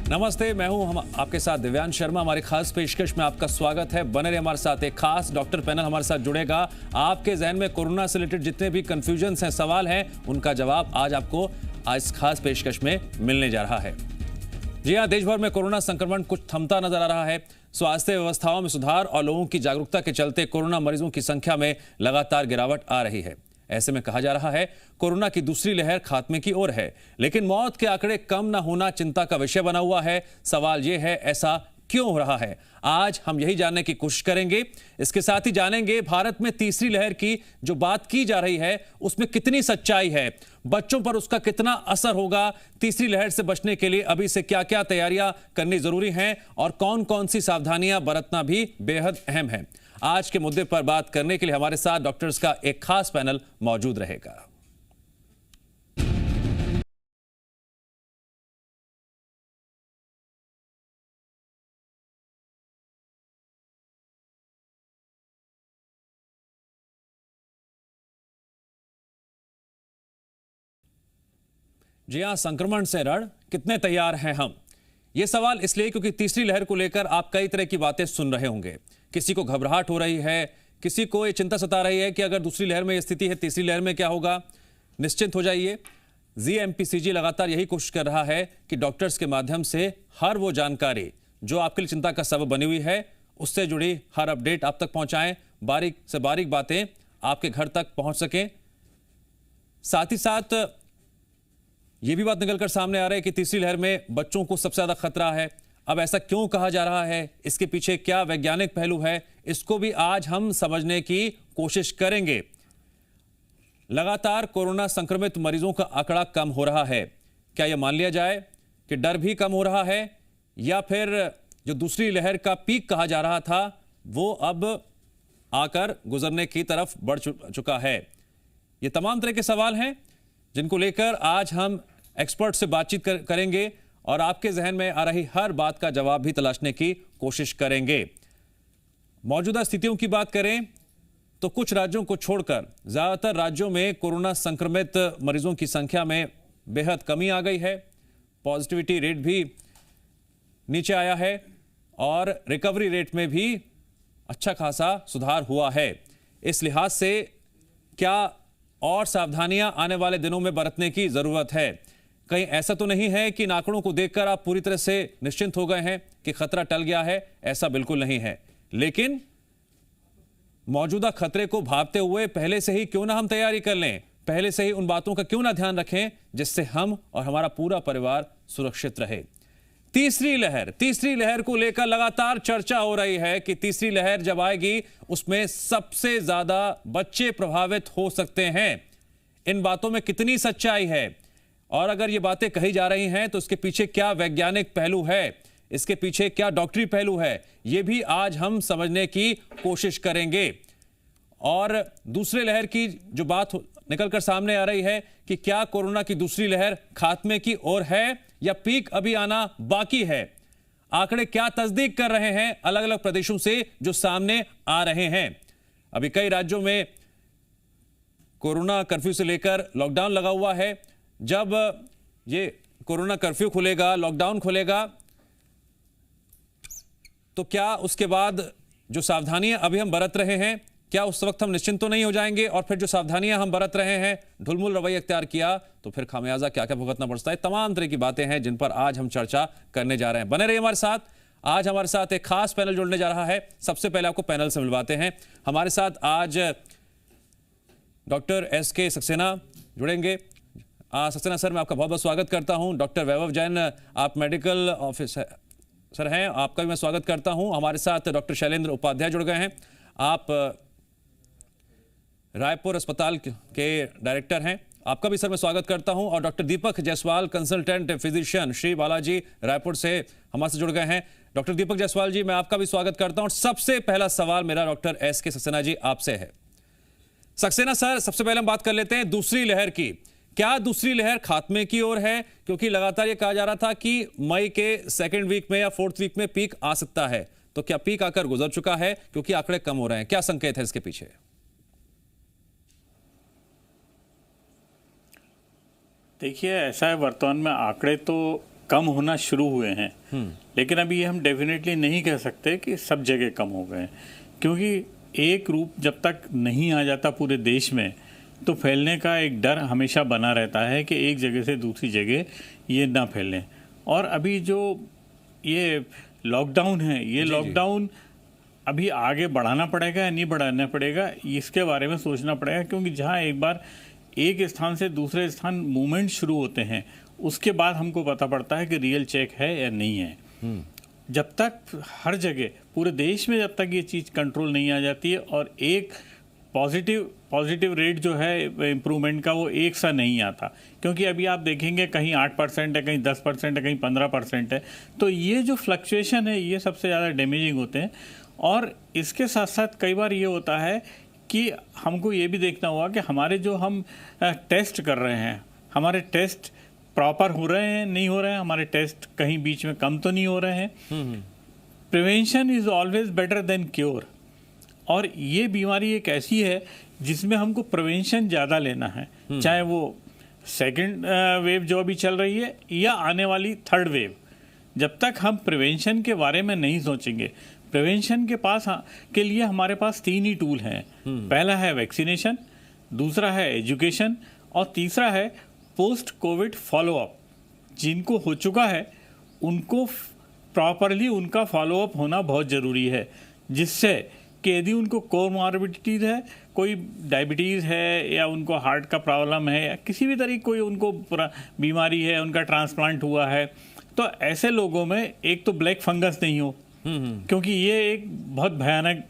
नमस्ते, मैं हूं हम आपके साथ दिव्यांश शर्मा। हमारी खास पेशकश में आपका स्वागत है। बने रहिए हमारे साथ। एक खास डॉक्टर पैनल हमारे साथ जुड़ेगा। आपके जहन में कोरोना से रिलेटेड जितने भी कंफ्यूजन्स हैं, सवाल हैं, उनका जवाब आज आपको इस खास पेशकश में मिलने जा रहा है। जी हां, देश भर में कोरोना संक्रमण कुछ थमता नजर आ रहा है। स्वास्थ्य व्यवस्थाओं में सुधार और लोगों की जागरूकता के चलते कोरोना मरीजों की संख्या में लगातार गिरावट आ रही है। ऐसे में कहा जा रहा है कोरोना की दूसरी लहर खात्मे की ओर है, लेकिन मौत के आंकड़े कम न होना चिंता का विषय बना हुआ है। सवाल यह है, ऐसा क्यों हो रहा है? आज हम यही जानने की कोशिश करेंगे। इसके साथ ही जानेंगे भारत में तीसरी लहर की जो बात की जा रही है उसमें कितनी सच्चाई है, बच्चों पर उसका कितना असर होगा, तीसरी लहर से बचने के लिए अभी से क्या क्या तैयारियां करनी जरूरी हैं और कौन कौन सी सावधानियां बरतना भी बेहद अहम है। आज के मुद्दे पर बात करने के लिए हमारे साथ डॉक्टर्स का एक खास पैनल मौजूद रहेगा। जी हां, संक्रमण से रण कितने तैयार हैं हम? यह सवाल इसलिए क्योंकि तीसरी लहर को लेकर आप कई तरह की बातें सुन रहे होंगे। किसी को घबराहट हो रही है, किसी को यह चिंता सता रही है कि अगर दूसरी लहर में यह स्थिति है, तीसरी लहर में क्या होगा। निश्चिंत हो जाइए, जीएमपीसीजी लगातार यही कोशिश कर रहा है कि डॉक्टर्स के माध्यम से हर वो जानकारी जो आपके लिए चिंता का सबब बनी हुई है, उससे जुड़ी हर अपडेट आप तक पहुंचाएं, बारीक से बारीक बातें आपके घर तक पहुंच सकें। साथ ही साथ यह भी बात निकलकर सामने आ रहा है कि तीसरी लहर में बच्चों को सबसे ज्यादा खतरा है। अब ऐसा क्यों कहा जा रहा है, इसके पीछे क्या वैज्ञानिक पहलू है, इसको भी आज हम समझने की कोशिश करेंगे। लगातार कोरोना संक्रमित मरीजों का आंकड़ा कम हो रहा है। क्या यह मान लिया जाए कि डर भी कम हो रहा है, या फिर जो दूसरी लहर का पीक कहा जा रहा था वो अब आकर गुजरने की तरफ बढ़ चुका है? ये तमाम तरह के सवाल हैं जिनको लेकर आज हम एक्सपर्ट से बातचीत करेंगे और आपके जहन में आ रही हर बात का जवाब भी तलाशने की कोशिश करेंगे। मौजूदा स्थितियों की बात करें तो कुछ राज्यों को छोड़कर ज्यादातर राज्यों में कोरोना संक्रमित मरीजों की संख्या में बेहद कमी आ गई है। पॉजिटिविटी रेट भी नीचे आया है और रिकवरी रेट में भी अच्छा खासा सुधार हुआ है। इस लिहाज से क्या और सावधानियां आने वाले दिनों में बरतने की जरूरत है? कहीं ऐसा तो नहीं है कि इन आंकड़ों को देखकर आप पूरी तरह से निश्चिंत हो गए हैं कि खतरा टल गया है? ऐसा बिल्कुल नहीं है, लेकिन मौजूदा खतरे को भांपते हुए पहले से ही क्यों ना हम तैयारी कर लें, पहले से ही उन बातों का क्यों ना ध्यान रखें जिससे हम और हमारा पूरा परिवार सुरक्षित रहे। तीसरी लहर को लेकर लगातार चर्चा हो रही है कि तीसरी लहर जब आएगी उसमें सबसे ज्यादा बच्चे प्रभावित हो सकते हैं। इन बातों में कितनी सच्चाई है, और अगर ये बातें कही जा रही हैं तो इसके पीछे क्या वैज्ञानिक पहलू है, इसके पीछे क्या डॉक्टरी पहलू है, ये भी आज हम समझने की कोशिश करेंगे। और दूसरे लहर की जो बात निकलकर सामने आ रही है कि क्या कोरोना की दूसरी लहर खात्मे की ओर है या पीक अभी आना बाकी है। आंकड़े क्या तस्दीक कर रहे हैं अलग अलग प्रदेशों से जो सामने आ रहे हैं। अभी कई राज्यों में कोरोना कर्फ्यू से लेकर लॉकडाउन लगा हुआ है। जब ये कोरोना कर्फ्यू खुलेगा, लॉकडाउन खुलेगा, तो क्या उसके बाद जो सावधानियां अभी हम बरत रहे हैं, क्या उस वक्त हम निश्चिंत तो नहीं हो जाएंगे? और फिर जो सावधानियां हम बरत रहे हैं, ढुलमुल रवैया इख्तियार किया तो फिर खामियाजा क्या क्या भुगतना पड़ता है। तमाम तरह की बातें हैं जिन पर आज हम चर्चा करने जा रहे हैं। बने रहिए हमारे साथ। आज हमारे साथ एक खास पैनल जुड़ने जा रहा है। सबसे पहले आपको पैनल से मिलवाते हैं। हमारे साथ आज डॉक्टर एस.के. सक्सेना जुड़ेंगे। सक्सेना सर, मैं आपका बहुत बहुत स्वागत करता हूं। डॉक्टर वैभव जैन, आप मेडिकल ऑफिसर हैं, आपका भी मैं स्वागत करता हूं। हमारे साथ डॉक्टर शैलेंद्र उपाध्याय जुड़ गए हैं, आप रायपुर अस्पताल के डायरेक्टर हैं, आपका भी सर मैं स्वागत करता हूं। और डॉक्टर दीपक जायसवाल, कंसल्टेंट फिजिशियन, श्री बालाजी रायपुर से हमारे से जुड़ गए हैं। डॉक्टर दीपक जायसवाल जी, मैं आपका भी स्वागत करता हूं। और सबसे पहला सवाल मेरा डॉक्टर एस.के. सक्सेना जी आपसे है। सक्सेना सर, सबसे पहले हम बात कर लेते हैं दूसरी लहर की। क्या दूसरी लहर खात्मे की ओर है? क्योंकि लगातार यह कहा जा रहा था कि मई के सेकेंड वीक में या फोर्थ वीक में पीक आ सकता है, तो क्या पीक आकर गुजर चुका है? क्योंकि आंकड़े कम हो रहे हैं, क्या संकेत है इसके पीछे? देखिए, ऐसा है, वर्तमान में आंकड़े तो कम होना शुरू हुए हैं, लेकिन अभी हम डेफिनेटली नहीं कह सकते कि सब जगह कम हो गए हैं, क्योंकि एक रूप जब तक नहीं आ जाता पूरे देश में तो फैलने का एक डर हमेशा बना रहता है कि एक जगह से दूसरी जगह ये ना फैलें। और अभी जो ये लॉकडाउन है, ये लॉकडाउन अभी आगे बढ़ाना पड़ेगा या नहीं बढ़ाना पड़ेगा, इसके बारे में सोचना पड़ेगा, क्योंकि जहाँ एक बार एक स्थान से दूसरे स्थान मूवमेंट शुरू होते हैं उसके बाद हमको पता पड़ता है कि रियल चेक है या नहीं है। जब तक हर जगह पूरे देश में जब तक ये चीज़ कंट्रोल नहीं आ जाती है और एक पॉजिटिव रेट जो है इम्प्रूवमेंट का वो एक सा नहीं आता, क्योंकि अभी आप देखेंगे कहीं 8% है, कहीं 10% है, कहीं 15% है, तो ये जो फ्लक्चुएशन है ये सबसे ज़्यादा डैमेजिंग होते हैं। और इसके साथ साथ कई बार ये होता है कि हमको ये भी देखना होगा कि हमारे जो हम टेस्ट कर रहे हैं, हमारे टेस्ट प्रॉपर हो रहे हैं नहीं हो रहे हैं, हमारे टेस्ट कहीं बीच में कम तो नहीं हो रहे हैं। Prevention is always better than cure. और ये बीमारी एक ऐसी है जिसमें हमको प्रिवेंशन ज़्यादा लेना है, चाहे वो सेकंड वेव जो अभी चल रही है या आने वाली थर्ड वेव। जब तक हम प्रिवेंशन के बारे में नहीं सोचेंगे, प्रिवेंशन के लिए हमारे पास 3 ही टूल हैं। पहला है वैक्सीनेशन, दूसरा है एजुकेशन और तीसरा है पोस्ट कोविड फॉलोअप। जिनको हो चुका है उनको प्रॉपरली उनका फॉलोअप होना बहुत ज़रूरी है, जिससे कि यदि उनको कोमॉर्बिडिटीज़ है, कोई डायबिटीज़ है या उनको हार्ट का प्रॉब्लम है या किसी भी तरीके कोई उनको बीमारी है, उनका ट्रांसप्लांट हुआ है, तो ऐसे लोगों में एक तो ब्लैक फंगस नहीं हो, क्योंकि ये एक बहुत भयानक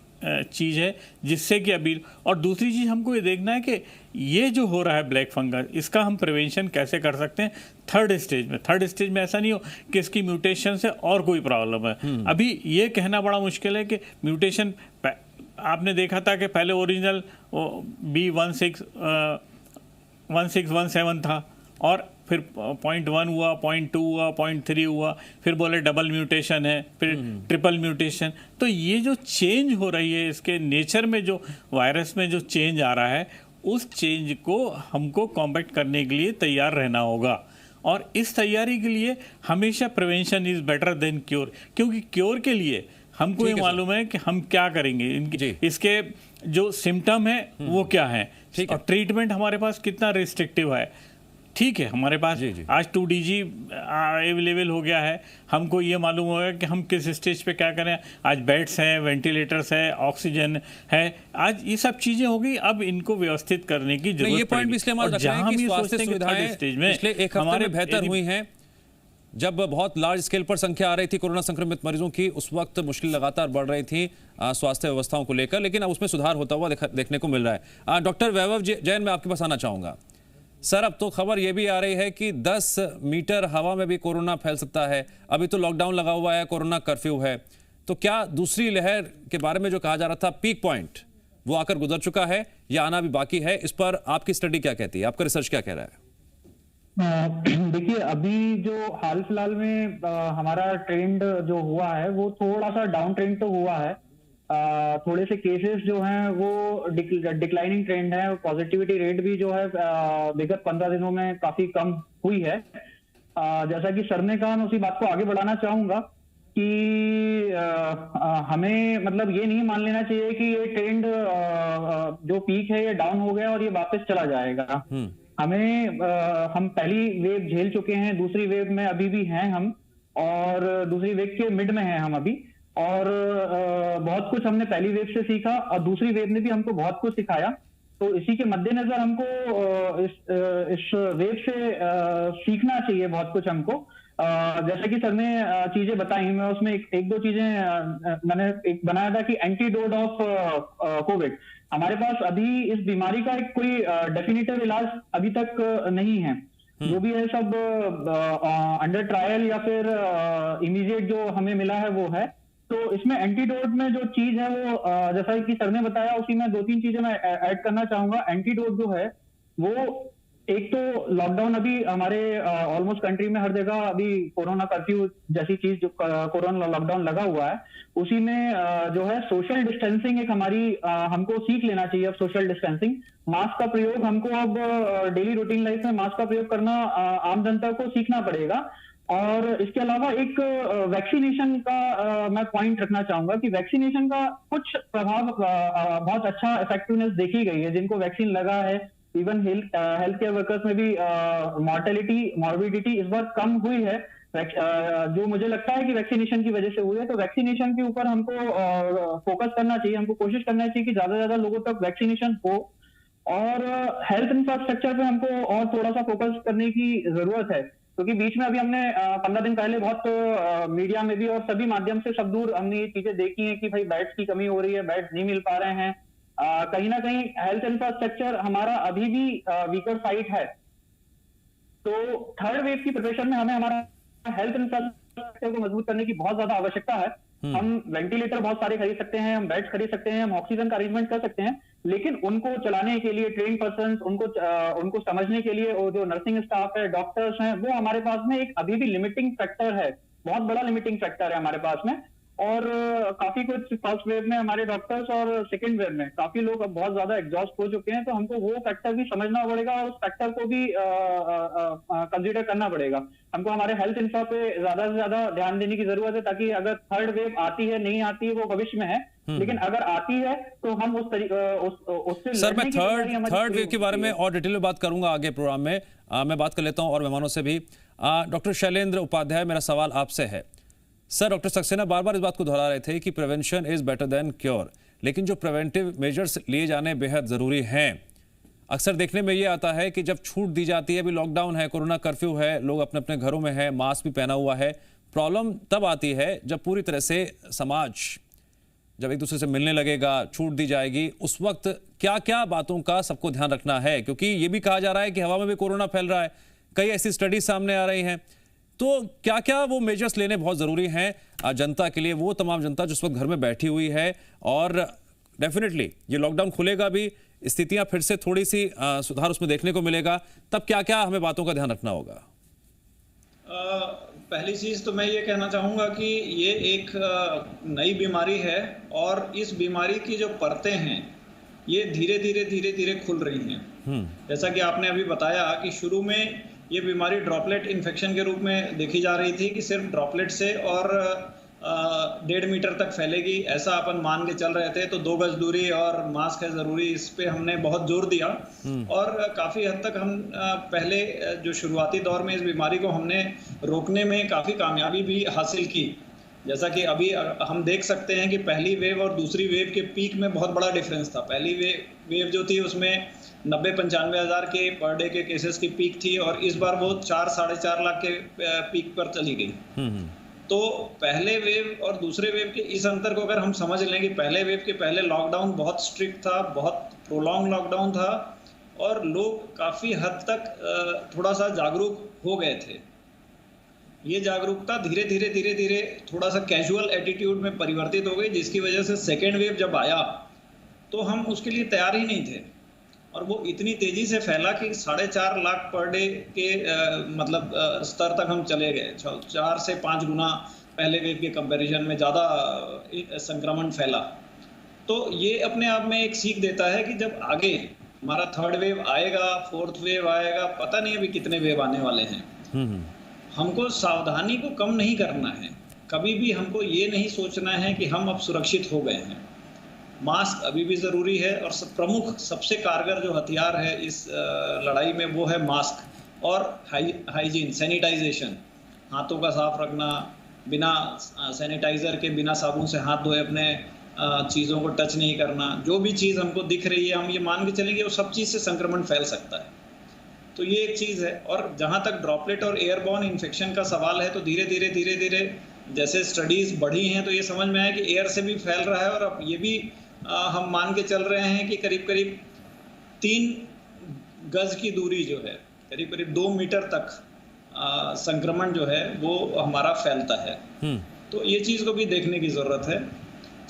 चीज़ है जिससे कि अभी, और दूसरी चीज़ हमको ये देखना है कि ये जो हो रहा है ब्लैक फंगस, इसका हम प्रिवेंशन कैसे कर सकते हैं थर्ड स्टेज में ऐसा नहीं हो कि इसकी म्यूटेशन से और कोई प्रॉब्लम है। अभी ये कहना बड़ा मुश्किल है कि म्यूटेशन, आपने देखा था कि पहले ओरिजिनल B1617 था और फिर 0.1 हुआ, 0.2 हुआ, 0.3 हुआ, फिर बोले डबल म्यूटेशन है, फिर ट्रिपल म्यूटेशन। तो ये जो चेंज हो रही है, इसके नेचर में जो वायरस में जो चेंज आ रहा है, उस चेंज को हमको कॉम्बैट करने के लिए तैयार रहना होगा। और इस तैयारी के लिए हमेशा prevention is better than cure, क्योंकि क्योर के लिए हमको ये मालूम है कि हम क्या करेंगे, इसके जो सिम्टम है वो क्या है, और ट्रीटमेंट हमारे पास कितना रिस्ट्रिक्टिव है। ठीक है, हमारे पास आज 2DG अवेलेबल हो गया है, हमको ये मालूम होगा कि हम किस स्टेज पे क्या करें। आज बेड्स हैं, वेंटिलेटर्स है, ऑक्सीजन है, आज ये सब चीजें हो गई। अब इनको व्यवस्थित करने की जरूरत है। ये पॉइंट भी इसलिए हमारा रख रहे हैं कि स्वास्थ्य सुविधाएं पिछले एक हफ्ते में बेहतर हुई हैं। जब बहुत लार्ज स्केल पर संख्या आ रही थी कोरोना संक्रमित मरीजों की, उस वक्त मुश्किल लगातार बढ़ रही थी स्वास्थ्य व्यवस्थाओं को लेकर, लेकिन अब उसमें सुधार होता हुआ देखने को मिल रहा है। डॉक्टर वैभव जैन, मैं आपके पास आना चाहूंगा। सर, अब तो खबर यह भी आ रही है कि 10 मीटर हवा में भी कोरोना फैल सकता है। अभी तो लॉकडाउन लगा हुआ है, कोरोना कर्फ्यू है, तो क्या दूसरी लहर के बारे में जो कहा जा रहा था पीक पॉइंट, वो आकर गुजर चुका है या आना भी बाकी है? इस पर आपकी स्टडी क्या कहती है, आपका रिसर्च क्या कह रहा है? देखिए, अभी जो हाल फिलहाल में हमारा ट्रेंड जो हुआ है वो थोड़ा सा डाउन ट्रेंड तो हुआ है। थोड़े से केसेस जो हैं वो डिक्लाइनिंग ट्रेंड है। पॉजिटिविटी रेट भी जो है विगत 15 दिनों में काफी कम हुई है। जैसा कि सर ने कहा, मैं उसी बात को आगे बढ़ाना चाहूंगा कि हमें मतलब ये नहीं मान लेना चाहिए कि ये ट्रेंड जो पीक है ये डाउन हो गया और ये वापस चला जाएगा। हम पहली वेव झेल चुके हैं, दूसरी वेव में अभी भी हैं हम, और दूसरी वेव के मिड में हैं हम अभी, और बहुत कुछ हमने पहली वेव से सीखा और दूसरी वेव ने भी हमको बहुत कुछ सिखाया। तो इसी के मद्देनजर हमको इस वेव से सीखना चाहिए बहुत कुछ हमको। जैसे कि सर ने चीजें बताई, मैं उसमें एक दो चीजें मैंने एक बनाया था कि एंटीडोट ऑफ कोविड। हमारे पास अभी इस बीमारी का एक कोई डेफिनेटिव इलाज अभी तक नहीं है। जो भी है सब अंडर ट्रायल या फिर इमीडिएट जो हमें मिला है वो है। तो इसमें एंटीडोट में जो चीज है वो जैसा कि सर ने बताया, उसी में 2-3 चीजें मैं ऐड करना चाहूंगा। एंटीडोट जो है वो एक तो लॉकडाउन, अभी हमारे ऑलमोस्ट कंट्री में हर जगह अभी कोरोना कर्फ्यू जैसी चीज जो कोरोना लॉकडाउन लगा हुआ है, उसी में जो है सोशल डिस्टेंसिंग एक हमारी हमको सीख लेना चाहिए। अब सोशल डिस्टेंसिंग, मास्क का प्रयोग हमको अब डेली रूटीन लाइफ में मास्क का प्रयोग करना आम जनता को सीखना पड़ेगा। और इसके अलावा एक वैक्सीनेशन का मैं पॉइंट रखना चाहूंगा कि वैक्सीनेशन का कुछ प्रभाव बहुत अच्छा इफेक्टिवनेस देखी गई है। जिनको वैक्सीन लगा है, इवन हेल्थ केयर वर्कर्स में भी मॉर्टेलिटी मॉर्बिडिटी इस बार कम हुई है, जो मुझे लगता है कि वैक्सीनेशन की वजह से हुई है। तो वैक्सीनेशन के ऊपर हमको फोकस करना चाहिए, हमको कोशिश करना चाहिए कि ज्यादा से ज्यादा लोगों तक वैक्सीनेशन हो। और हेल्थ इंफ्रास्ट्रक्चर पे हमको और थोड़ा सा फोकस करने की जरूरत है, क्योंकि बीच में अभी हमने 15 दिन पहले बहुत मीडिया में भी और सभी माध्यम से सब दूर हमने ये चीजें देखी हैं कि भाई बेड्स की कमी हो रही है, बेड्स नहीं मिल पा रहे हैं। कहीं ना कहीं हेल्थ इंफ्रास्ट्रक्चर हमारा अभी भी वीकर साइड है। तो थर्ड वेव की प्रिपरेशन में हमें हमारा हेल्थ इंफ्रास्ट्रक्चर को मजबूत करने की बहुत ज्यादा आवश्यकता है। हम वेंटिलेटर बहुत सारे खरीद सकते हैं, हम बेड्स खरीद सकते हैं, हम ऑक्सीजन का अरेंजमेंट कर सकते हैं, लेकिन उनको चलाने के लिए ट्रेन पर्सन, उनको समझने के लिए वो जो नर्सिंग स्टाफ है, डॉक्टर्स हैं, वो हमारे पास में एक अभी भी लिमिटिंग फैक्टर है, बहुत बड़ा लिमिटिंग फैक्टर है हमारे पास में। और काफी कुछ फर्स्ट वेव में हमारे डॉक्टर्स और सेकेंड वेव में काफी लोग अब बहुत ज्यादा एग्जॉस्ट हो चुके हैं। तो हमको वो फैक्टर भी समझना पड़ेगा और उस फैक्टर को भी कंसीडर करना पड़ेगा। हमको हमारे हेल्थ इंफ्रा पे ज्यादा से ज्यादा ध्यान देने की जरूरत है, ताकि अगर थर्ड वेव आती है नहीं आती है वो भविष्य में है, लेकिन अगर आती है तो हम उस उससे सर मैं थर्ड वेव के बारे में और डिटेल में बात करूंगा आगे प्रोग्राम में। मैं बात कर लेता हूं और मेहमानों से भी। डॉक्टर शैलेंद्र उपाध्याय, मेरा सवाल आपसे है। सर, डॉक्टर सक्सेना बार बार इस बात को दोहरा रहे थे कि prevention is better than cure, लेकिन जो प्रिवेंटिव मेजर्स लिए जाने बेहद ज़रूरी हैं। अक्सर देखने में ये आता है कि जब छूट दी जाती है, अभी लॉकडाउन है, कोरोना कर्फ्यू है, लोग अपने अपने घरों में हैं, मास्क भी पहना हुआ है, प्रॉब्लम तब आती है जब पूरी तरह से समाज जब एक दूसरे से मिलने लगेगा, छूट दी जाएगी, उस वक्त क्या क्या बातों का सबको ध्यान रखना है? क्योंकि ये भी कहा जा रहा है कि हवा में भी कोरोना फैल रहा है, कई ऐसी स्टडीज सामने आ रही हैं। तो क्या क्या वो मेजर्स लेने बहुत ज़रूरी हैं जनता के लिए, वो तमाम जनता जिस वक्त घर में बैठी हुई है? और डेफिनेटली ये लॉकडाउन खुलेगा भी, स्थितियां फिर से थोड़ी सी सुधार उसमें देखने को मिलेगा, तब क्या क्या हमें बातों का ध्यान रखना होगा? पहली चीज़ तो मैं ये कहना चाहूँगा कि ये एक नई बीमारी है और इस बीमारी की जो परतें हैं ये धीरे धीरे खुल रही हैं। जैसा कि आपने अभी बताया कि शुरू में ये बीमारी ड्रॉपलेट इन्फेक्शन के रूप में देखी जा रही थी कि सिर्फ ड्रॉपलेट से और 1.5 मीटर तक फैलेगी, ऐसा अपन मान के चल रहे थे। तो 2 गज दूरी और मास्क है ज़रूरी, इस पे हमने बहुत जोर दिया और काफ़ी हद तक हम पहले जो शुरुआती दौर में इस बीमारी को हमने रोकने में काफ़ी कामयाबी भी हासिल की। जैसा कि अभी हम देख सकते हैं कि पहली वेव और दूसरी वेव के पीक में बहुत बड़ा डिफरेंस था। पहली वेव जो थी उसमें 90-95 हज़ार के पर डे के केसेस की पीक थी और इस बार वो 4-4.5 लाख के पीक पर चली गई। तो पहले वेव और दूसरे वेव के इस अंतर को अगर हम समझ लें कि पहले वेव के पहले लॉकडाउन बहुत स्ट्रिक्ट था, बहुत प्रोलॉन्ग लॉकडाउन था और लोग काफ़ी हद तक थोड़ा सा जागरूक हो गए थे। ये जागरूकता धीरे धीरे थोड़ा सा कैजुअल एटीट्यूड में परिवर्तित हो गई, जिसकी वजह से सेकेंड वेव जब आया तो हम उसके लिए तैयार ही नहीं थे और वो इतनी तेज़ी से फैला कि 4.5 लाख पर डे के मतलब स्तर तक हम चले गए। 4 से 5 गुना पहले वेव के कंपैरिजन में ज़्यादा संक्रमण फैला। तो ये अपने आप में एक सीख देता है कि जब आगे हमारा थर्ड वेव आएगा, फोर्थ वेव आएगा, पता नहीं अभी कितने वेव आने वाले हैं, हमको सावधानी को कम नहीं करना है। कभी भी हमको ये नहीं सोचना है कि हम अब सुरक्षित हो गए हैं। मास्क अभी भी ज़रूरी है और प्रमुख सबसे कारगर जो हथियार है इस लड़ाई में वो है मास्क और हाइजीन, सैनिटाइजेशन, हाथों का साफ रखना, बिना सैनिटाइज़र के, बिना साबुन से हाथ धोए अपने चीज़ों को टच नहीं करना। जो भी चीज़ हमको दिख रही है हम ये मान के चलेंगे वो सब चीज़ से संक्रमण फैल सकता है। तो ये एक चीज़ है। और जहाँ तक ड्रॉपलेट और एयरबॉर्न इन्फेक्शन का सवाल है तो धीरे धीरे जैसे स्टडीज़ बढ़ी हैं तो ये समझ में आया कि एयर से भी फैल रहा है और अब ये भी हम मान के चल रहे हैं कि करीब 3 गज की दूरी जो है, करीब 2 मीटर तक संक्रमण जो है वो हमारा फैलता है। तो ये चीज़ को भी देखने की ज़रूरत है।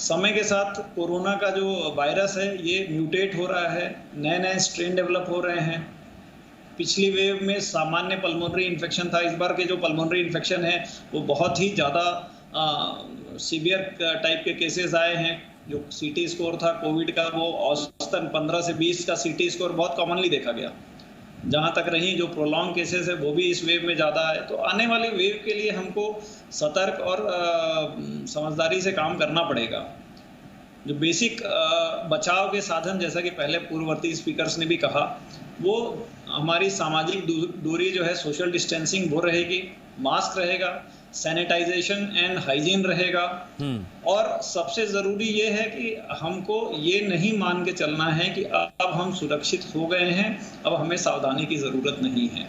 समय के साथ कोरोना का जो वायरस है ये म्यूटेट हो रहा है, नए स्ट्रेन डेवलप हो रहे हैं। पिछली वेव में सामान्य पल्मोनरी इन्फेक्शन था, इस बार के जो पल्मोनरी इन्फेक्शन है वो बहुत ही ज़्यादा सीवियर टाइप के केसेस आए हैं। जो सीटी स्कोर था कोविड का वो औसतन 15 से 20 का सीटी स्कोर बहुत कॉमनली देखा गया। जहाँ तक रही जो प्रोलॉन्ग केसेस है वो भी इस वेव में ज़्यादा है। तो आने वाली वेव के लिए हमको सतर्क और समझदारी से काम करना पड़ेगा। जो बेसिक बचाव के साधन, जैसा कि पहले पूर्ववर्ती स्पीकर्स ने भी कहा, वो हमारी सामाजिक दूरी जो है, सोशल डिस्टेंसिंग वो रहेगी, मास्क रहेगा, सैनिटाइजेशन एंड हाइजीन रहेगा, और सबसे ज़रूरी ये है कि हमको ये नहीं मान के चलना है कि अब हम सुरक्षित हो गए हैं, अब हमें सावधानी की ज़रूरत नहीं है।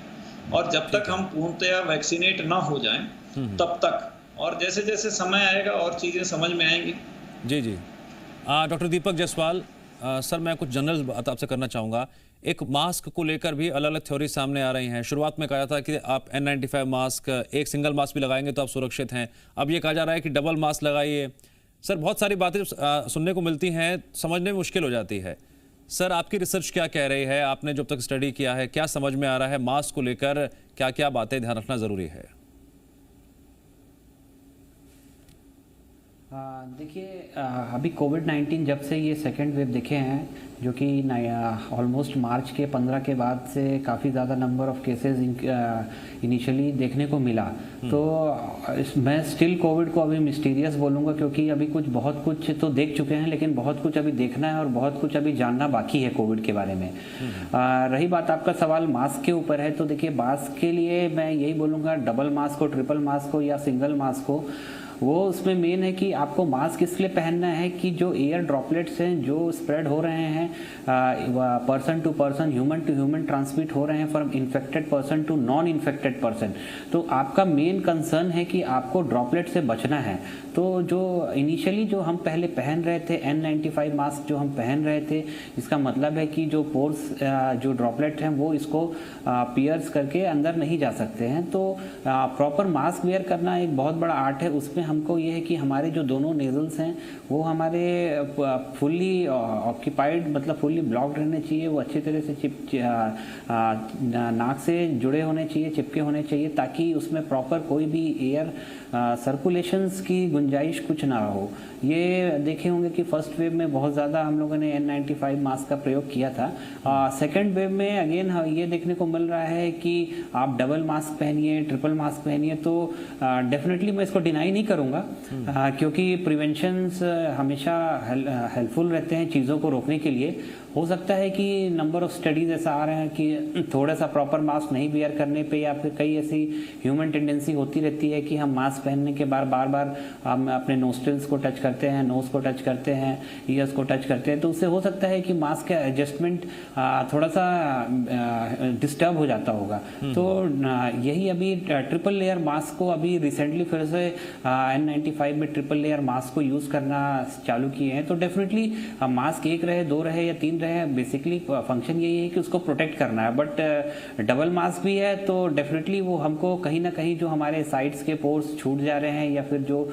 और जब तक हम पूर्णतया वैक्सीनेट ना हो जाएं तब तक, और जैसे जैसे समय आएगा और चीज़ें समझ में आएंगी। जी जी। डॉक्टर दीपक जायसवाल, सर मैं कुछ जनरल बात आपसे करना चाहूँगा। एक मास्क को लेकर भी अलग अलग थ्योरी सामने आ रही हैं। शुरुआत में कहा था कि आप N95 मास्क, एक सिंगल मास्क भी लगाएंगे तो आप सुरक्षित हैं। अब ये कहा जा रहा है कि डबल मास्क लगाइए। सर बहुत सारी बातें सुनने को मिलती हैं, समझने में मुश्किल हो जाती है। सर आपकी रिसर्च क्या कह रही है? आपने जब तक स्टडी किया है, क्या समझ में आ रहा है मास्क को लेकर? क्या क्या बातें ध्यान रखना ज़रूरी है? देखिए, अभी कोविड-19 जब से ये सेकेंड वेव दिखे हैं, जो कि ऑलमोस्ट मार्च के 15 के बाद से काफ़ी ज़्यादा नंबर ऑफ केसेस इनिशियली देखने को मिला, तो मैं स्टिल कोविड को अभी मिस्टीरियस बोलूँगा, क्योंकि अभी बहुत कुछ तो देख चुके हैं, लेकिन बहुत कुछ अभी देखना है और बहुत कुछ अभी जानना बाकी है कोविड के बारे में। रही बात आपका सवाल मास्क के ऊपर है, तो देखिए मास्क के लिए मैं यही बोलूँगा, डबल मास्क हो, ट्रिपल मास्क हो या सिंगल मास्क हो, वो उसमें मेन है कि आपको मास्क इसलिए पहनना है कि जो एयर ड्रॉपलेट्स हैं जो स्प्रेड हो रहे हैं, person to person, human to human transmit हो रहे हैं from infected person to non infected person, तो आपका मेन कंसर्न है कि आपको ड्रॉपलेट से बचना है। तो जो इनिशियली जो हम पहले पहन रहे थे N95 मास्क जो हम पहन रहे थे, इसका मतलब है कि जो पोर्स, जो ड्रॉपलेट हैं वो इसको पियर्स करके अंदर नहीं जा सकते हैं। तो प्रॉपर मास्क वेयर करना एक बहुत बड़ा आर्ट है। उसमें हमको ये है कि हमारे जो दोनों नेजल्स हैं वो हमारे फुल्ली ऑक्यूपाइड, मतलब फुल्ली ब्लॉक्ड रहने चाहिए, वो अच्छी तरह से नाक से जुड़े होने चाहिए, चिपके होने चाहिए, ताकि उसमें प्रॉपर कोई भी एयर सर्कुलेशंस की गुंजाइश कुछ ना हो। ये देखे होंगे कि फर्स्ट वेव में बहुत ज़्यादा हम लोगों ने N95 मास्क का प्रयोग किया था। सेकेंड वेव में अगेन ये देखने को मिल रहा है कि आप डबल मास्क पहनिए, ट्रिपल मास्क पहनिए, तो डेफिनेटली मैं इसको डिनाई नहीं करूँगा, क्योंकि प्रिवेंशंस हमेशा हेल्पफुल रहते हैं चीज़ों को रोकने के लिए। हो सकता है कि नंबर ऑफ स्टडीज़ ऐसा आ रहे हैं कि थोड़ा सा प्रॉपर मास्क नहीं वियर करने पे, या फिर कई ऐसी ह्यूमन टेंडेंसी होती रहती है कि हम मास्क पहनने के बाद बार बार हम अपने नोस्ट्रिल्स को टच करते हैं, नोज़ को टच करते हैं, ईयर्स को टच करते हैं, तो उससे हो सकता है कि मास्क का एडजस्टमेंट थोड़ा सा डिस्टर्ब हो जाता होगा। तो यही अभी ट्रिपल लेयर मास्क को अभी रिसेंटली फिर से N95 में ट्रिपल लेयर मास्क को यूज़ करना चालू किए हैं। तो डेफिनेटली मास्क एक रहे, दो रहे या तीन रहे, बेसिकली फंक्शन यही है कि उसको प्रोटेक्ट करना है। बट डबल मास्क भी है तो डेफिनेटली वो हमको कहीं ना कहीं जो हमारे साइड्स के पोर्स छूट जा रहे हैं, या फिर जो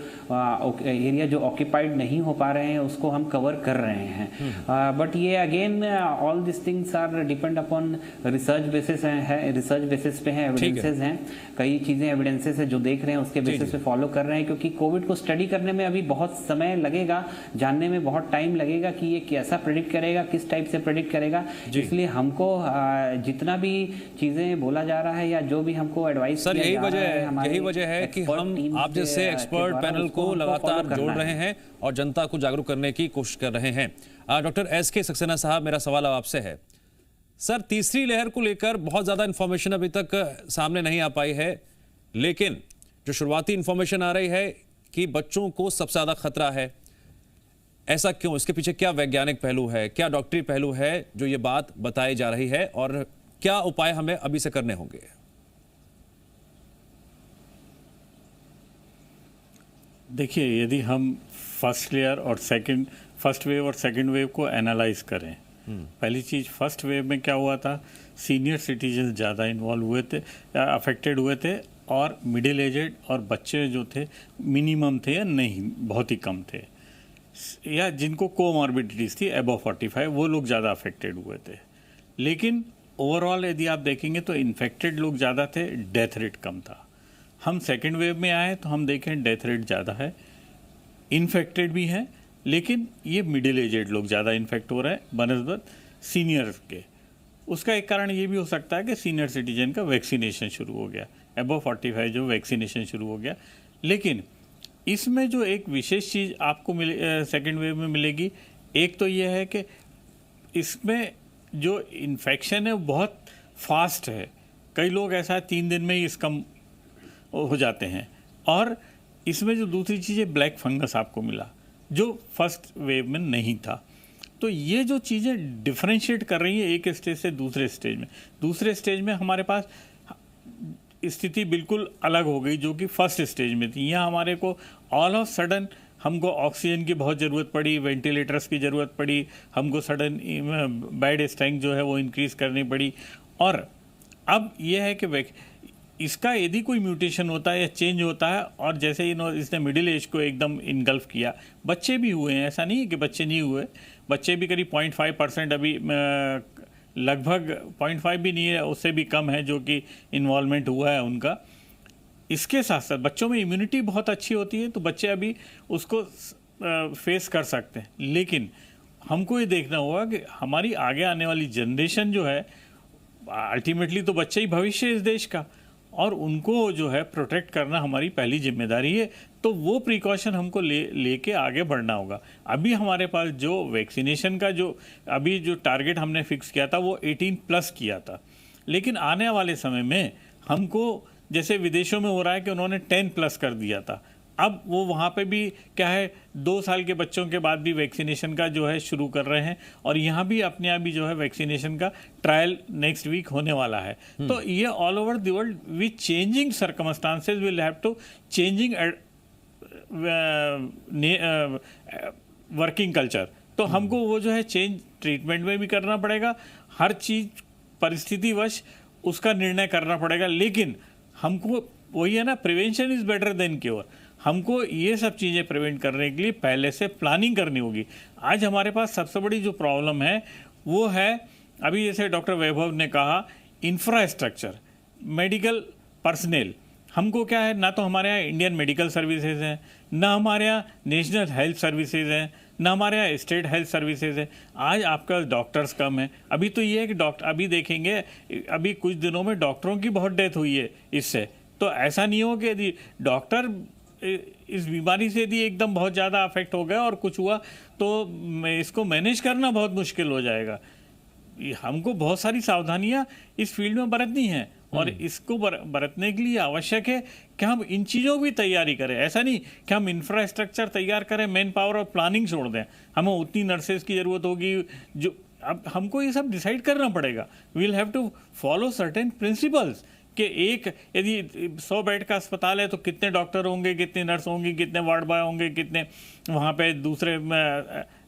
एरिया जो ऑक्यूपाइड नहीं हो पा रहे हैं उसको हम कवर कर रहे हैं। बट ये again all this things are depend upon research basis है, रिसर्च बेसिस पे है, एविडेंसेस हैं, कई चीज़ें एविडेंसेस है जो देख रहे हैं उसके बेसिस पे फॉलो कर रहे हैं, क्योंकि कोविड को स्टडी करने में अभी बहुत समय लगेगा, जानने में बहुत टाइम लगेगा कि ये कैसा प्रेडिक्ट करेगा, किस टाइप से प्रेडिक्ट करेगा। इसलिए हमको जितना भी चीज़ें बोला जा रहा है या जो भी हमको एडवाइस, सर यही वजह है कि हम आप जैसे एक्सपर्ट पैनल को लगातार जोड़ रहे हैं और जनता को जागरूक करने की कोशिश कर रहे हैं। डॉक्टर SK सक्सेना साहब, मेरा सवाल अब आपसे है। सर तीसरी लहर को लेकर बहुत ज़्यादा इन्फॉर्मेशन अभी तक सामने नहीं आ पाई है, लेकिन जो शुरुआती इन्फॉर्मेशन आ रही है कि बच्चों को सबसे ज़्यादा खतरा है। ऐसा क्यों? इसके पीछे क्या वैज्ञानिक पहलू है, क्या डॉक्टरी पहलू है जो ये बात बताई जा रही है, और क्या उपाय हमें अभी से करने होंगे? देखिए, यदि हम फर्स्ट वेव और सेकंड वेव को एनालाइज करें, पहली चीज़, फर्स्ट वेव में क्या हुआ था, सीनियर सिटीजन ज़्यादा इन्वॉल्व हुए थे, अफेक्टेड हुए थे, और मिडिल एजेड और बच्चे जो थे मिनिमम थे या नहीं, बहुत ही कम थे, या जिनको कोमॉर्बिडिटीज़ थी अबव 45, वो लोग ज़्यादा अफेक्टेड हुए थे। लेकिन ओवरऑल यदि आप देखेंगे तो इन्फेक्टेड लोग ज़्यादा थे, डेथ रेट कम था। हम सेकेंड वेव में आए तो हम देखें डेथ रेट ज़्यादा है, इन्फेक्टेड भी हैं, लेकिन ये मिडिल एजेड लोग ज़्यादा इन्फेक्ट हो रहे हैं बनस्बत सीनियर के। उसका एक कारण ये भी हो सकता है कि सीनियर सिटीजन का वैक्सीनेशन शुरू हो गया, अबव 45 जो वैक्सीनेशन शुरू हो गया। लेकिन इसमें जो एक विशेष चीज़ आपको सेकेंड वेव में मिलेगी, एक तो ये है कि इसमें जो इन्फेक्शन है वो बहुत फास्ट है। कई लोग ऐसा 3 दिन में ही इसका हो जाते हैं। और इसमें जो दूसरी चीज़ है, ब्लैक फंगस आपको मिला जो फर्स्ट वेव में नहीं था। तो ये जो चीज़ें डिफरेंशिएट कर रही है एक स्टेज से दूसरे स्टेज में। दूसरे स्टेज में हमारे पास स्थिति बिल्कुल अलग हो गई जो कि फर्स्ट स्टेज में थी। यहाँ हमारे को ऑल ऑफ सडन हमको ऑक्सीजन की बहुत ज़रूरत पड़ी, वेंटिलेटर्स की ज़रूरत पड़ी, हमको सडन बेड स्ट्रेंथ जो है वो इंक्रीज़ करनी पड़ी। और अब यह है कि इसका यदि कोई म्यूटेशन होता है या चेंज होता है, और जैसे इसने मिडिल एज को एकदम इनगल्फ किया, बच्चे भी हुए हैं, ऐसा नहीं है कि बच्चे नहीं हुए, बच्चे भी करीब 0.5% अभी लगभग 0.5 भी नहीं है, उससे भी कम है जो कि इन्वॉल्वमेंट हुआ है उनका। इसके साथ साथ बच्चों में इम्यूनिटी बहुत अच्छी होती है, तो बच्चे अभी उसको फेस कर सकते हैं। लेकिन हमको ये देखना होगा कि हमारी आगे आने वाली जनरेशन जो है, अल्टीमेटली तो बच्चे ही भविष्य इस देश का, और उनको जो है प्रोटेक्ट करना हमारी पहली जिम्मेदारी है। तो वो प्रिकॉशन हमको लेके आगे बढ़ना होगा। अभी हमारे पास जो वैक्सीनेशन का जो अभी जो टारगेट हमने फिक्स किया था वो 18+ किया था, लेकिन आने वाले समय में हमको जैसे विदेशों में हो रहा है कि उन्होंने 10+ कर दिया था। अब वो वहाँ पे भी क्या है, 2 साल के बच्चों के बाद भी वैक्सीनेशन का जो है शुरू कर रहे हैं, और यहाँ भी अपने आप ही जो है वैक्सीनेशन का ट्रायल नेक्स्ट वीक होने वाला है। तो ये all over the world with changing circumstances will have to changing working culture. तो हमको वो जो है चेंज ट्रीटमेंट में भी करना पड़ेगा, हर चीज़ परिस्थितिवश उसका निर्णय करना पड़ेगा। लेकिन हमको वही है ना, prevention is better than cure. हमको ये सब चीज़ें प्रिवेंट करने के लिए पहले से प्लानिंग करनी होगी। आज हमारे पास सबसे बड़ी जो प्रॉब्लम है वो है, अभी जैसे डॉक्टर वैभव ने कहा, इंफ्रास्ट्रक्चर, मेडिकल पर्सनेल। हमको क्या है, ना तो हमारे यहाँ इंडियन मेडिकल सर्विसेज हैं, ना हमारे यहाँ नेशनल हेल्थ सर्विसेज हैं, ना हमारे यहाँ स्टेट हेल्थ सर्विसेज है। आज आपका डॉक्टर्स कम है। अभी तो ये है कि अभी देखेंगे, अभी कुछ दिनों में डॉक्टरों की बहुत डेथ हुई है इससे। तो ऐसा नहीं हो कि यदि डॉक्टर इस बीमारी से यदि एकदम बहुत ज़्यादा अफेक्ट हो गया और कुछ हुआ तो इसको मैनेज करना बहुत मुश्किल हो जाएगा। हमको बहुत सारी सावधानियां इस फील्ड में बरतनी हैं, और इसको बरतने के लिए आवश्यक है कि हम इन चीज़ों की तैयारी करें। ऐसा नहीं कि हम इंफ्रास्ट्रक्चर तैयार करें, मैन पावर और प्लानिंग छोड़ दें। हमें उतनी नर्सेज की ज़रूरत होगी जो, अब हमको ये सब डिसाइड करना पड़ेगा। We will have to follow certain principles कि एक यदि 100 बेड का अस्पताल है तो कितने डॉक्टर होंगे, कितने नर्स होंगी, कितने वार्ड बॉय होंगे, कितने वहाँ पे दूसरे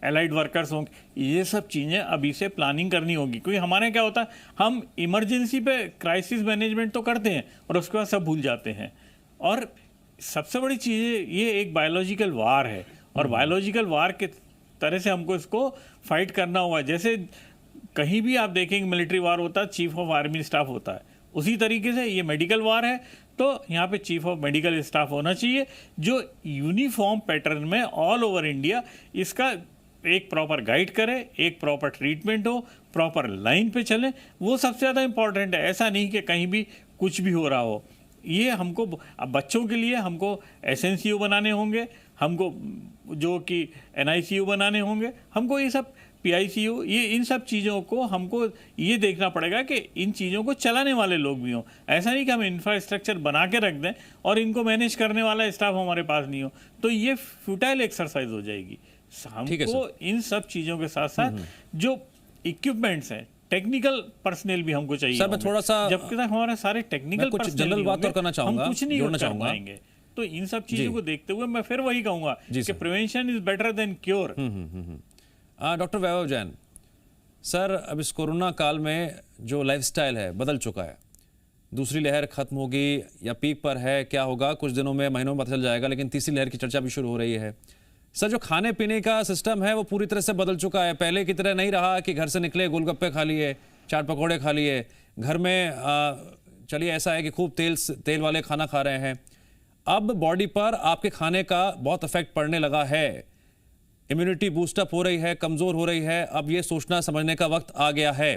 एलाइड वर्कर्स होंगे। ये सब चीज़ें अभी से प्लानिंग करनी होगी, क्योंकि हमारे क्या होता है, हम इमरजेंसी पे क्राइसिस मैनेजमेंट तो करते हैं और उसके बाद सब भूल जाते हैं। और सबसे बड़ी चीज़ ये एक बायोलॉजिकल वार है, और बायोलॉजिकल वार के तरह से हमको इसको फाइट करना होगा। जैसे कहीं भी आप देखेंगे मिलिट्री वार होता है, चीफ ऑफ आर्मी स्टाफ होता है, उसी तरीके से ये मेडिकल वार है। तो यहाँ पे चीफ ऑफ मेडिकल स्टाफ होना चाहिए जो यूनिफॉर्म पैटर्न में ऑल ओवर इंडिया इसका एक प्रॉपर गाइड करे, एक प्रॉपर ट्रीटमेंट हो, प्रॉपर लाइन पे चले। वो सबसे ज़्यादा इंपॉर्टेंट है। ऐसा नहीं कि कहीं भी कुछ भी हो रहा हो। ये हमको अब बच्चों के लिए हमको SNCU बनाने होंगे, हमको जो कि NICU बनाने होंगे, हमको ये सब PICU, ये इन सब चीज़ों को हमको ये देखना पड़ेगा कि इन चीज़ों को चलाने वाले लोग भी हों। ऐसा नहीं कि हम इंफ्रास्ट्रक्चर बना के रख दें और इनको मैनेज करने वाला स्टाफ हमारे पास नहीं हो, तो ये फ्यूटाइल एक्सरसाइज हो जाएगी। हमको इन सब चीज़ों के साथ साथ जो इक्विपमेंट्स हैं, टेक्निकल पर्सनल भी हमको चाहिए। सर मैं थोड़ा सा, जबकि तक हमारे सारे टेक्निकल कुछ जनरल बात और करना चाहूँगा, हम कुछ नहीं कर पाएंगे। तो इन सब चीज़ों को देखते हुए मैं फिर वही कहूँगा कि prevention is better than cure. Doctor Vaibhav Jain sir, अब इस कोरोना काल में जो लाइफस्टाइल है बदल चुका है। दूसरी लहर खत्म होगी या पीक पर है, क्या होगा कुछ दिनों में, महीनों में पता चल जाएगा, लेकिन तीसरी लहर की चर्चा भी शुरू हो रही है। सर जो खाने पीने का सिस्टम है वो पूरी तरह से बदल चुका है। पहले की तरह नहीं रहा कि घर से निकले गोलगप्पे खा लिए, चाट पकौड़े खा लिए, घर में चलिए ऐसा है कि खूब तेल वाले खाना खा रहे हैं। अब बॉडी पर आपके खाने का बहुत इफेक्ट पड़ने लगा है, इम्यूनिटी बूस्टअप हो रही है, कमज़ोर हो रही है। अब ये सोचना समझने का वक्त आ गया है।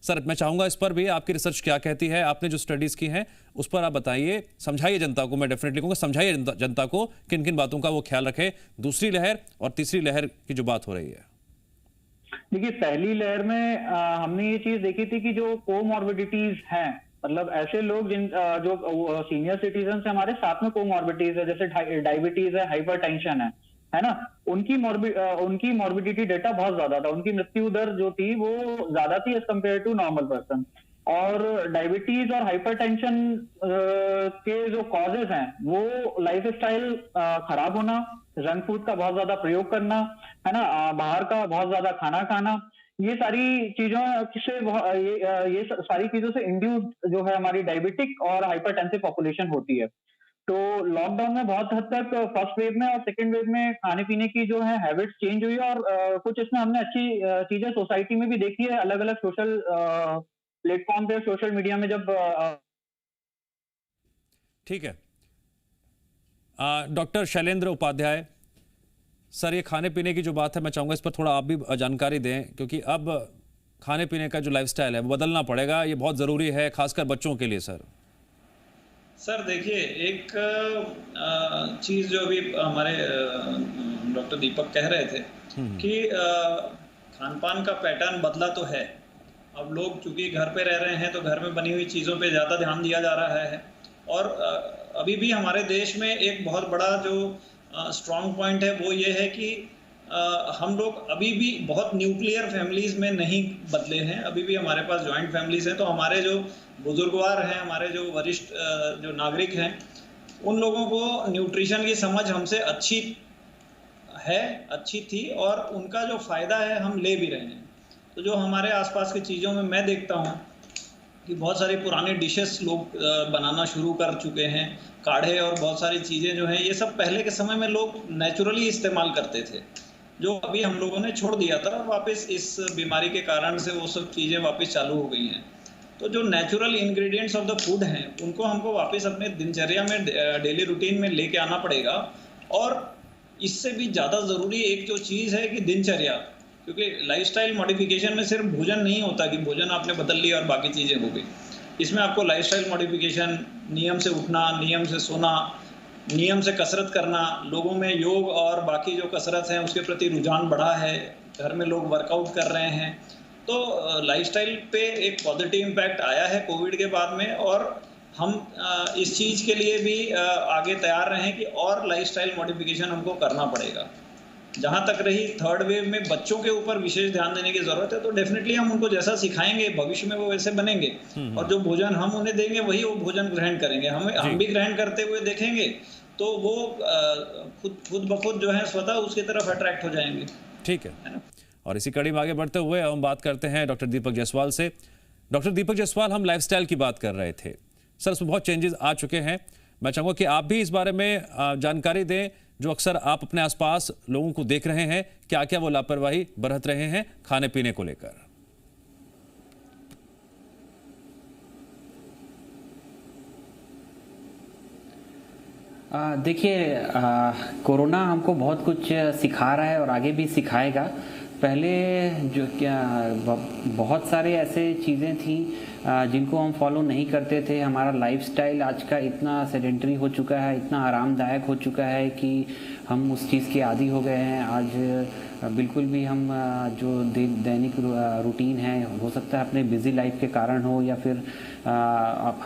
सर मैं चाहूंगा इस पर भी आपकी रिसर्च क्या कहती है, आपने जो स्टडीज की हैं उस पर आप बताइए, समझाइए जनता को। मैं डेफिनेटली कहूँगा समझाइए जनता को किन किन बातों का वो ख्याल रखे, दूसरी लहर और तीसरी लहर की जो बात हो रही है। देखिए, पहली लहर में हमने ये चीज देखी थी कि जो कोमॉर्बिडिटीज हैं, मतलब ऐसे लोग जिन जो सीनियर सिटीजन से हमारे साथ में कोमॉर्बिडिटीज है, जैसे डायबिटीज है, हाइपरटेंशन है ना, उनकी मॉर्बिडिटी डेटा बहुत ज्यादा था, उनकी मृत्यु दर जो थी वो ज्यादा थी as compare to normal person. और डायबिटीज और हाइपरटेंशन के जो कॉजेज हैं वो लाइफस्टाइल खराब होना, जंक फूड का बहुत ज्यादा प्रयोग करना, है ना, बाहर का बहुत ज्यादा खाना खाना, ये सारी चीजों से ये सारी चीजों से इंड्यूस्ड जो है हमारी डायबिटिक और हाइपरटेंसिव पॉपुलेशन होती है। तो लॉकडाउन में बहुत हद तक फर्स्ट वेव में और सेकंड वेव में खाने पीने की जो है हैबिट्स चेंज हुई, और कुछ इसमें हमने अच्छी चीजें सोसाइटी में भी देखी है, अलग अलग सोशल प्लेटफॉर्म पे, सोशल मीडिया में जब ठीक है। डॉक्टर शैलेंद्र उपाध्याय सर, ये खाने पीने की जो बात है मैं चाहूँगा इस पर थोड़ा आप भी जानकारी दें, क्योंकि अब खाने पीने का जो लाइफस्टाइल है वो बदलना पड़ेगा, ये बहुत ज़रूरी है खासकर बच्चों के लिए। सर देखिए, एक चीज़ जो अभी हमारे डॉक्टर दीपक कह रहे थे कि खान पान का पैटर्न बदला तो है। अब लोग चूंकि घर पे रह रहे हैं तो घर में बनी हुई चीज़ों पे ज़्यादा ध्यान दिया जा रहा है, और अभी भी हमारे देश में एक बहुत बड़ा जो स्ट्रॉन्ग पॉइंट है वो ये है कि हम लोग अभी भी बहुत न्यूक्लियर फैमिलीज़ में नहीं बदले हैं, अभी भी हमारे पास जॉइंट फैमिलीज़ हैं। तो हमारे जो बुजुर्गवार हैं, हमारे जो वरिष्ठ जो नागरिक हैं, उन लोगों को न्यूट्रिशन की समझ हमसे अच्छी थी, और उनका जो फ़ायदा है हम ले भी रहे हैं। तो जो हमारे आसपास की चीज़ों में मैं देखता हूँ कि बहुत सारी पुरानी डिशेस लोग बनाना शुरू कर चुके हैं, काढ़े और बहुत सारी चीज़ें जो हैं, ये सब पहले के समय में लोग नेचुरली इस्तेमाल करते थे, जो अभी हम लोगों ने छोड़ दिया था, और वापस इस बीमारी के कारण से वो सब चीज़ें वापस चालू हो गई हैं। तो जो natural ingredients of the food हैं उनको हमको वापस अपने दिनचर्या में, डेली रूटीन में लेके आना पड़ेगा। और इससे भी ज़्यादा ज़रूरी एक जो चीज़ है कि दिनचर्या, क्योंकि लाइफस्टाइल मॉडिफिकेशन में सिर्फ भोजन नहीं होता कि भोजन आपने बदल लिया और बाकी चीज़ें हो गई। इसमें आपको लाइफस्टाइल मॉडिफिकेशन, नियम से उठना, नियम से सोना, नियम से कसरत करना, लोगों में योग और बाकी जो कसरत है उसके प्रति रुझान बढ़ा है, घर में लोग वर्कआउट कर रहे हैं। तो लाइफस्टाइल पे एक पॉजिटिव इम्पैक्ट आया है कोविड के बाद में, और हम इस चीज़ के लिए भी आगे तैयार रहें कि और लाइफस्टाइल मॉडिफिकेशन हमको करना पड़ेगा। जहाँ तक रही थर्ड वेव में बच्चों के ऊपर विशेष ध्यान देने की ज़रूरत है, तो डेफिनेटली हम उनको जैसा सिखाएंगे भविष्य में वो वैसे बनेंगे, और जो भोजन हम उन्हें देंगे वही वो भोजन ग्रहण करेंगे। हम भी ग्रहण करते हुए देखेंगे तो वो खुद ब खुद जो है स्वतः उसकी तरफ अट्रैक्ट हो जाएंगे। ठीक है ना? और इसी कड़ी में आगे बढ़ते हुए हम बात करते हैं डॉक्टर दीपक जायसवाल से। डॉक्टर दीपक जायसवाल, हम लाइफस्टाइल की बात कर रहे थे सर, उसमें बहुत चेंजेस आ चुके हैं। मैं चाहूँगा कि आप भी इस बारे में जानकारी दें, जो अक्सर आप अपने आसपास लोगों को देख रहे हैं, क्या क्या वो लापरवाही बरत रहे हैं खाने पीने को लेकर। देखिए, कोरोना हमको बहुत कुछ सिखा रहा है और आगे भी सिखाएगा। पहले जो क्या बहुत सारे ऐसे चीज़ें थी जिनको हम फॉलो नहीं करते थे। हमारा लाइफस्टाइल आज का इतना सेडेंटरी हो चुका है, इतना आरामदायक हो चुका है कि हम उस चीज़ के आदी हो गए हैं। आज बिल्कुल भी हम जो दैनिक रूटीन है, हो सकता है अपने बिज़ी लाइफ के कारण हो या फिर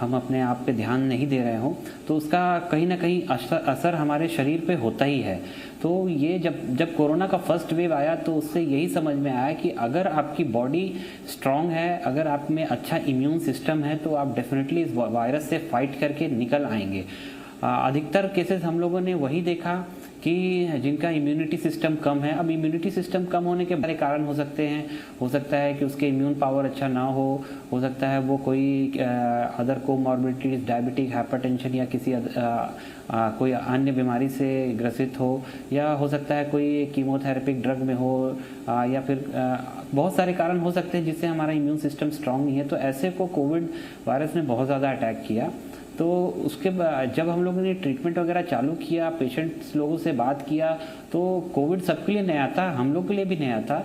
हम अपने आप पे ध्यान नहीं दे रहे हो, तो उसका कहीं ना कहीं असर हमारे शरीर पे होता ही है। तो ये जब कोरोना का फर्स्ट वेव आया तो उससे यही समझ में आया कि अगर आपकी बॉडी स्ट्रांग है, अगर आप में अच्छा इम्यून सिस्टम है, तो आप डेफिनेटली इस वायरस से फाइट करके निकल आएंगे। अधिकतर केसेस हम लोगों ने वही देखा कि जिनका इम्यूनिटी सिस्टम कम है। अब इम्यूनिटी सिस्टम कम होने के बड़े कारण हो सकते हैं। हो सकता है कि उसके इम्यून पावर अच्छा ना हो सकता है वो कोई अदर कोमॉर्बिडिटीज, डायबिटिक, हाइपरटेंशन या किसी कोई अन्य बीमारी से ग्रसित हो, या हो सकता है कोई कीमोथेरेपिक ड्रग में हो, या फिर बहुत सारे कारण हो सकते हैं जिससे हमारा इम्यून सिस्टम स्ट्रांग नहीं है। तो ऐसे को कोविड वायरस ने बहुत ज़्यादा अटैक किया। तो उसके बाद जब हम लोगों ने ट्रीटमेंट वगैरह चालू किया, पेशेंट्स लोगों से बात किया, तो कोविड सबके लिए नया था, हम लोग के लिए भी नया था।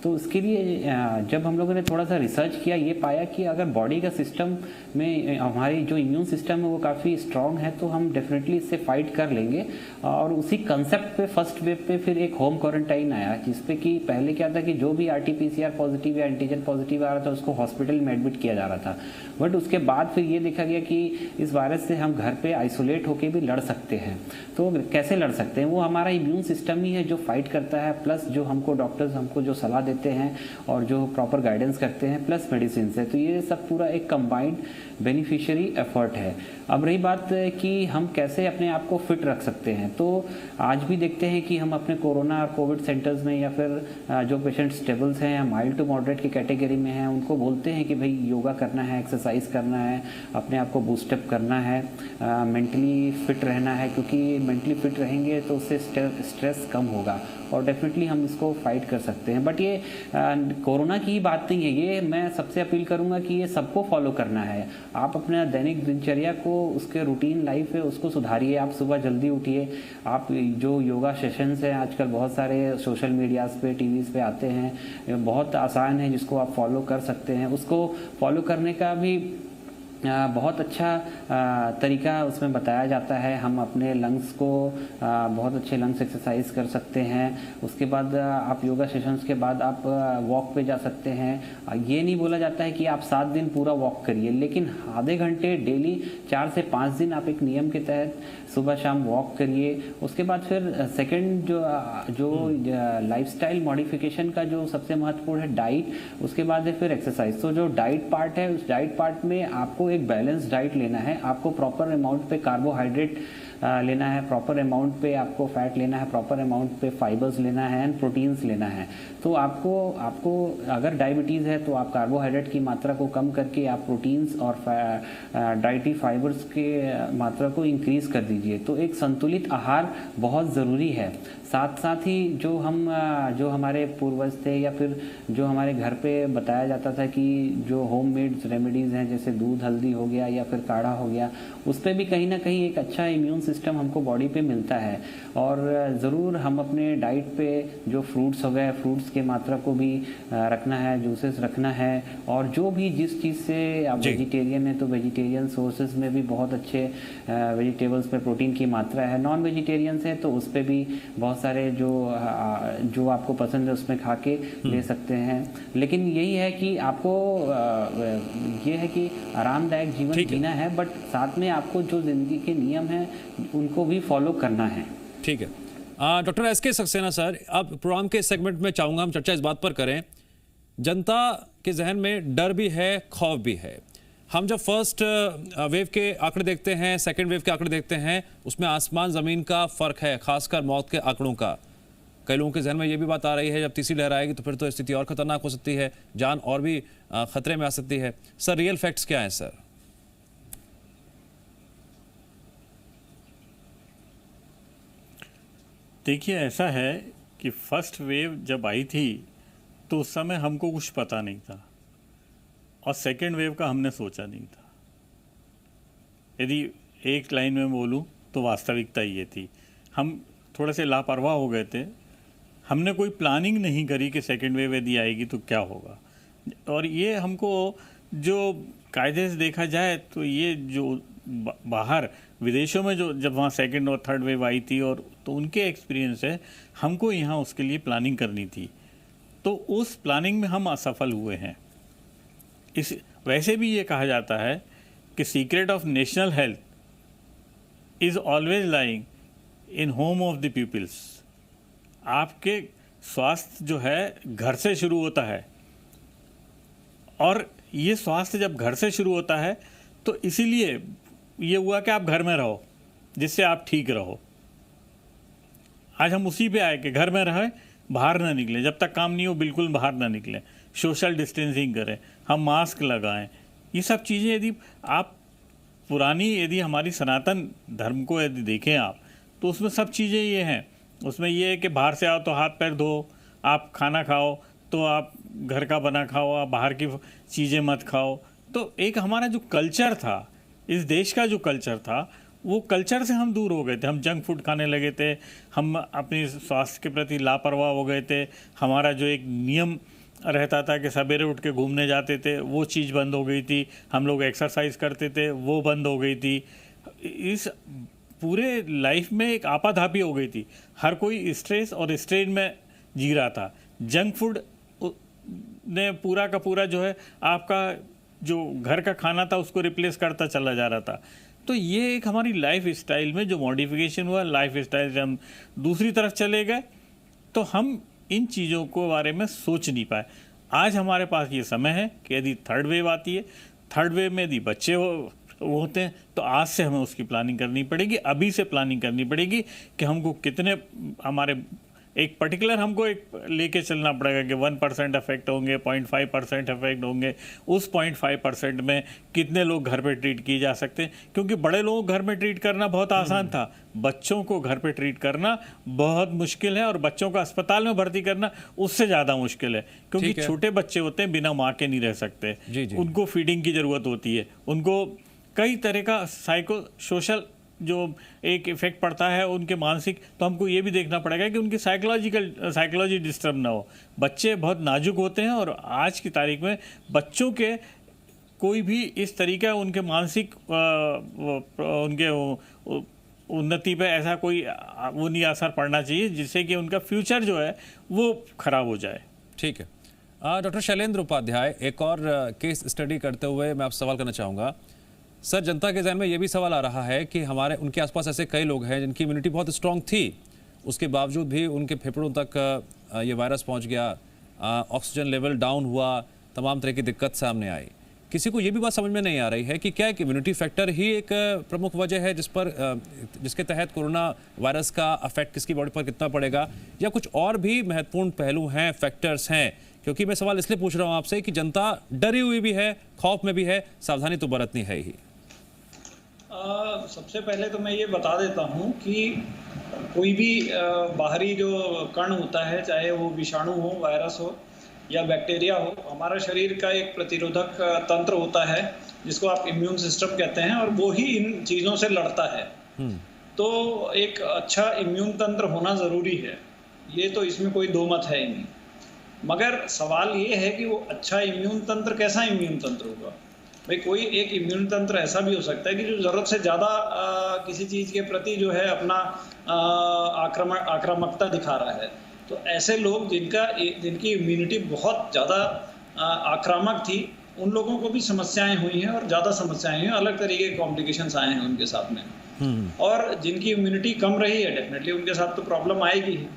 तो उसके लिए जब हम लोगों ने थोड़ा सा रिसर्च किया, ये पाया कि अगर बॉडी का सिस्टम में हमारी जो इम्यून सिस्टम है वो काफ़ी स्ट्रांग है, तो हम डेफिनेटली इससे फाइट कर लेंगे। और उसी कंसेप्ट पे फर्स्ट वेव पे फिर एक होम क्वारंटाइन आया, जिसपे कि पहले क्या था कि जो भी RT-PCR पॉजिटिव या एंटीजन पॉजिटिव आ रहा था उसको हॉस्पिटल में एडमिट किया जा रहा था। बट उसके बाद फिर ये देखा गया कि इस वायरस से हम घर पे आइसोलेट होके भी लड़ सकते हैं। तो कैसे लड़ सकते हैं? वो हमारा इम्यून सिस्टम ही है जो फाइट करता है, प्लस जो हमको डॉक्टर्स हमको जो सलाह देते हैं और जो प्रॉपर गाइडेंस करते हैं, प्लस मेडिसिन से। तो ये सब पूरा एक कंबाइंड बेनिफिशियरी एफर्ट है। अब रही बात कि हम कैसे अपने आप को फिट रख सकते हैं, तो आज भी देखते हैं कि हम अपने कोरोना और कोविड सेंटर्स में या फिर जो पेशेंट स्टेबल्स हैं या माइल्ड टू मॉडरेट की कैटेगरी में हैं, उनको बोलते हैं कि भाई योगा करना है, एक्सरसाइज करना है, अपने आप को बूस्टअप करना है, मेंटली फिट रहना है, क्योंकि मेंटली फिट रहेंगे तो उससे स्ट्रेस कम होगा और डेफिनेटली हम इसको फाइट कर सकते हैं। बट ये कोरोना की ही बात नहीं है, ये मैं सबसे अपील करूंगा कि ये सबको फॉलो करना है। आप अपना दैनिक दिनचर्या को, उसके रूटीन लाइफ है उसको सुधारिए। आप सुबह जल्दी उठिए। आप जो योगा सेशंस हैं आजकल बहुत सारे सोशल मीडियाज़ पे, टीवीज़ पे आते हैं, बहुत आसान है, जिसको आप फॉलो कर सकते हैं। उसको फॉलो करने का भी बहुत अच्छा तरीका उसमें बताया जाता है। हम अपने लंग्स को बहुत अच्छे लंग्स एक्सरसाइज कर सकते हैं। उसके बाद आप योगा सेशंस के बाद आप वॉक पे जा सकते हैं। ये नहीं बोला जाता है कि आप 7 दिन पूरा वॉक करिए, लेकिन आधे घंटे डेली 4 से 5 दिन आप एक नियम के तहत सुबह शाम वॉक करिए। उसके बाद फिर सेकंड जो लाइफस्टाइल मॉडिफिकेशन का जो सबसे महत्वपूर्ण है डाइट, उसके बाद है फिर एक्सरसाइज। तो जो डाइट पार्ट है, उस डाइट पार्ट में आपको एक बैलेंस डाइट लेना है। आपको प्रॉपर अमाउंट पे कार्बोहाइड्रेट लेना है, प्रॉपर अमाउंट पे आपको फैट लेना है, प्रॉपर अमाउंट पे फाइबर्स लेना है एंड प्रोटीन्स लेना है। तो आपको अगर डायबिटीज़ है तो आप कार्बोहाइड्रेट की मात्रा को कम करके आप प्रोटीन्स और डाइटरी फाइबर्स के मात्रा को इंक्रीज कर दीजिए। तो एक संतुलित आहार बहुत ज़रूरी है। साथ साथ ही जो हमारे पूर्वज थे या फिर जो हमारे घर पे बताया जाता था कि जो होममेड रेमेडीज़ हैं, जैसे दूध हल्दी हो गया या फिर काढ़ा हो गया, उस पर भी कहीं ना कहीं एक अच्छा इम्यून सिस्टम हमको बॉडी पे मिलता है। और ज़रूर हम अपने डाइट पे जो फ्रूट्स हो गए, फ्रूट्स के मात्रा को भी रखना है, जूसेस रखना है। और जो भी जिस चीज़ से आप वेजिटेरियन है तो वेजिटेरियन सोर्सेज में भी बहुत अच्छे वेजिटेबल्स में प्रोटीन की मात्रा है। नॉन वेजिटेरियंस है तो उस पर भी बहुत सारे जो आपको पसंद है उसमें खा के ले सकते हैं। लेकिन यही है कि आपको ये है कि आरामदायक जीवन जीना है, बट साथ में आपको जो जिंदगी के नियम हैं उनको भी फॉलो करना है। ठीक है। डॉक्टर एसके सक्सेना सर, अब प्रोग्राम के सेगमेंट में चाहूँगा हम चर्चा इस बात पर करें, जनता के जहन में डर भी है, खौफ भी है। हम जब फर्स्ट वेव के आंकड़े देखते हैं, सेकेंड वेव के आंकड़े देखते हैं, उसमें आसमान ज़मीन का फ़र्क है, खासकर मौत के आंकड़ों का। कई लोगों के जहन में ये भी बात आ रही है जब तीसरी लहर आएगी तो फिर तो स्थिति और ख़तरनाक हो सकती है, जान और भी ख़तरे में आ सकती है। सर, रियल फैक्ट्स क्या हैं सर? देखिए, ऐसा है कि फर्स्ट वेव जब आई थी तो उस समय हमको कुछ पता नहीं था और सेकेंड वेव का हमने सोचा नहीं था। यदि एक लाइन में बोलूं तो वास्तविकता ये थी, हम थोड़े से लापरवाह हो गए थे। हमने कोई प्लानिंग नहीं करी कि सेकेंड वेव यदि आएगी तो क्या होगा। और ये हमको जो कायदे से देखा जाए तो ये जो बाहर विदेशों में जो जब वहाँ सेकंड और थर्ड वेव आई थी और तो उनके एक्सपीरियंस है, हमको यहाँ उसके लिए प्लानिंग करनी थी, तो उस प्लानिंग में हम असफल हुए हैं। इस वैसे भी ये कहा जाता है कि secret of national health is always lying in home of the peoples. आपके स्वास्थ्य जो है घर से शुरू होता है, और ये स्वास्थ्य जब घर से शुरू होता है तो इसीलिए ये हुआ कि आप घर में रहो जिससे आप ठीक रहो। आज हम उसी पे आए कि घर में रहें, बाहर ना निकलें, जब तक काम नहीं हो बिल्कुल बाहर ना निकलें, सोशल डिस्टेंसिंग करें, हम मास्क लगाएं। ये सब चीज़ें यदि आप यदि हमारी सनातन धर्म को यदि देखें आप, तो उसमें सब चीज़ें ये हैं। उसमें ये है कि बाहर से आओ तो हाथ पैर धो, आप खाना खाओ तो आप घर का बना खाओ, आप बाहर की चीज़ें मत खाओ। तो एक हमारा जो कल्चर था, इस देश का जो कल्चर था, वो कल्चर से हम दूर हो गए थे, हम जंक फूड खाने लगे थे, हम अपने स्वास्थ्य के प्रति लापरवाह हो गए थे। हमारा जो एक नियम रहता था कि सवेरे उठ के घूमने जाते थे, वो चीज़ बंद हो गई थी। हम लोग एक्सरसाइज करते थे, वो बंद हो गई थी। इस पूरे लाइफ में एक आपाधापी हो गई थी। हर कोई स्ट्रेस और स्ट्रेन में जी रहा था। जंक फूड ने पूरा का पूरा जो है आपका जो घर का खाना था उसको रिप्लेस करता चला जा रहा था। तो ये एक हमारी लाइफ स्टाइल में जो मॉडिफिकेशन हुआ, लाइफ स्टाइल से हम दूसरी तरफ चले गए, तो हम इन चीज़ों को बारे में सोच नहीं पाए। आज हमारे पास ये समय है कि यदि थर्ड वेव आती है, थर्ड वेव में यदि बच्चे होते हैं, तो आज से हमें उसकी प्लानिंग करनी पड़ेगी, अभी से प्लानिंग करनी पड़ेगी कि हमको कितने हमारे एक पर्टिकुलर हमको एक लेके चलना पड़ेगा कि 1% अफेक्ट होंगे, 0.5% अफेक्ट होंगे। उस 0.5% में कितने लोग घर पे ट्रीट किए जा सकते हैं, क्योंकि बड़े लोगों को घर में ट्रीट करना बहुत आसान था, बच्चों को घर पे ट्रीट करना बहुत मुश्किल है, और बच्चों को अस्पताल में भर्ती करना उससे ज़्यादा मुश्किल है, क्योंकि छोटे बच्चे होते हैं, बिना माँ के नहीं रह सकते। उनको फीडिंग की ज़रूरत होती है, उनको कई तरह का साइको सोशल जो एक इफेक्ट पड़ता है उनके मानसिक। तो हमको ये भी देखना पड़ेगा कि उनकी साइकोलॉजी डिस्टर्ब ना हो। बच्चे बहुत नाजुक होते हैं, और आज की तारीख में बच्चों के कोई भी इस तरीके उनके मानसिक उनके उन्नति पे ऐसा कोई वो नहीं असर पड़ना चाहिए जिससे कि उनका फ्यूचर जो है वो खराब हो जाए। ठीक है डॉक्टर शैलेंद्र उपाध्याय, एक और केस स्टडी करते हुए मैं आपसे सवाल करना चाहूँगा। सर, जनता के जहन में ये भी सवाल आ रहा है कि हमारे उनके आसपास ऐसे कई लोग हैं जिनकी इम्यूनिटी बहुत स्ट्रांग थी, उसके बावजूद भी उनके फेफड़ों तक ये वायरस पहुंच गया, ऑक्सीजन लेवल डाउन हुआ, तमाम तरह की दिक्कत सामने आई। किसी को ये भी बात समझ में नहीं आ रही है कि क्या एक इम्यूनिटी फैक्टर ही एक प्रमुख वजह है जिसके तहत कोरोना वायरस का अफेक्ट किसकी बॉडी पर कितना पड़ेगा, या कुछ और भी महत्वपूर्ण पहलू हैं, फैक्टर्स हैं? क्योंकि मैं सवाल इसलिए पूछ रहा हूँ आपसे कि जनता डरी हुई भी है, खौफ में भी है, सावधानी तो बरतनी है ही। सबसे पहले तो मैं ये बता देता हूँ कि कोई भी बाहरी जो कण होता है, चाहे वो विषाणु हो, वायरस हो या बैक्टीरिया हो, हमारा शरीर का एक प्रतिरोधक तंत्र होता है जिसको आप इम्यून सिस्टम कहते हैं, और वो ही इन चीज़ों से लड़ता है। तो एक अच्छा इम्यून तंत्र होना ज़रूरी है, ये तो इसमें कोई दो मत है ही नहीं। मगर सवाल ये है कि वो अच्छा इम्यून तंत्र कैसा इम्यून तंत्र होगा। भाई कोई एक इम्यून तंत्र ऐसा भी हो सकता है कि जो ज़रूरत से ज़्यादा किसी चीज़ के प्रति जो है अपना आक्रामकता दिखा रहा है। तो ऐसे लोग जिनकी इम्यूनिटी बहुत ज़्यादा आक्रामक थी, उन लोगों को भी समस्याएं हुई हैं, और ज़्यादा समस्याएं हुई हैं, अलग तरीके के कॉम्प्लिकेशंस आए हैं उनके साथ में। और जिनकी इम्यूनिटी कम रही है, डेफिनेटली उनके साथ तो प्रॉब्लम आएगी ही।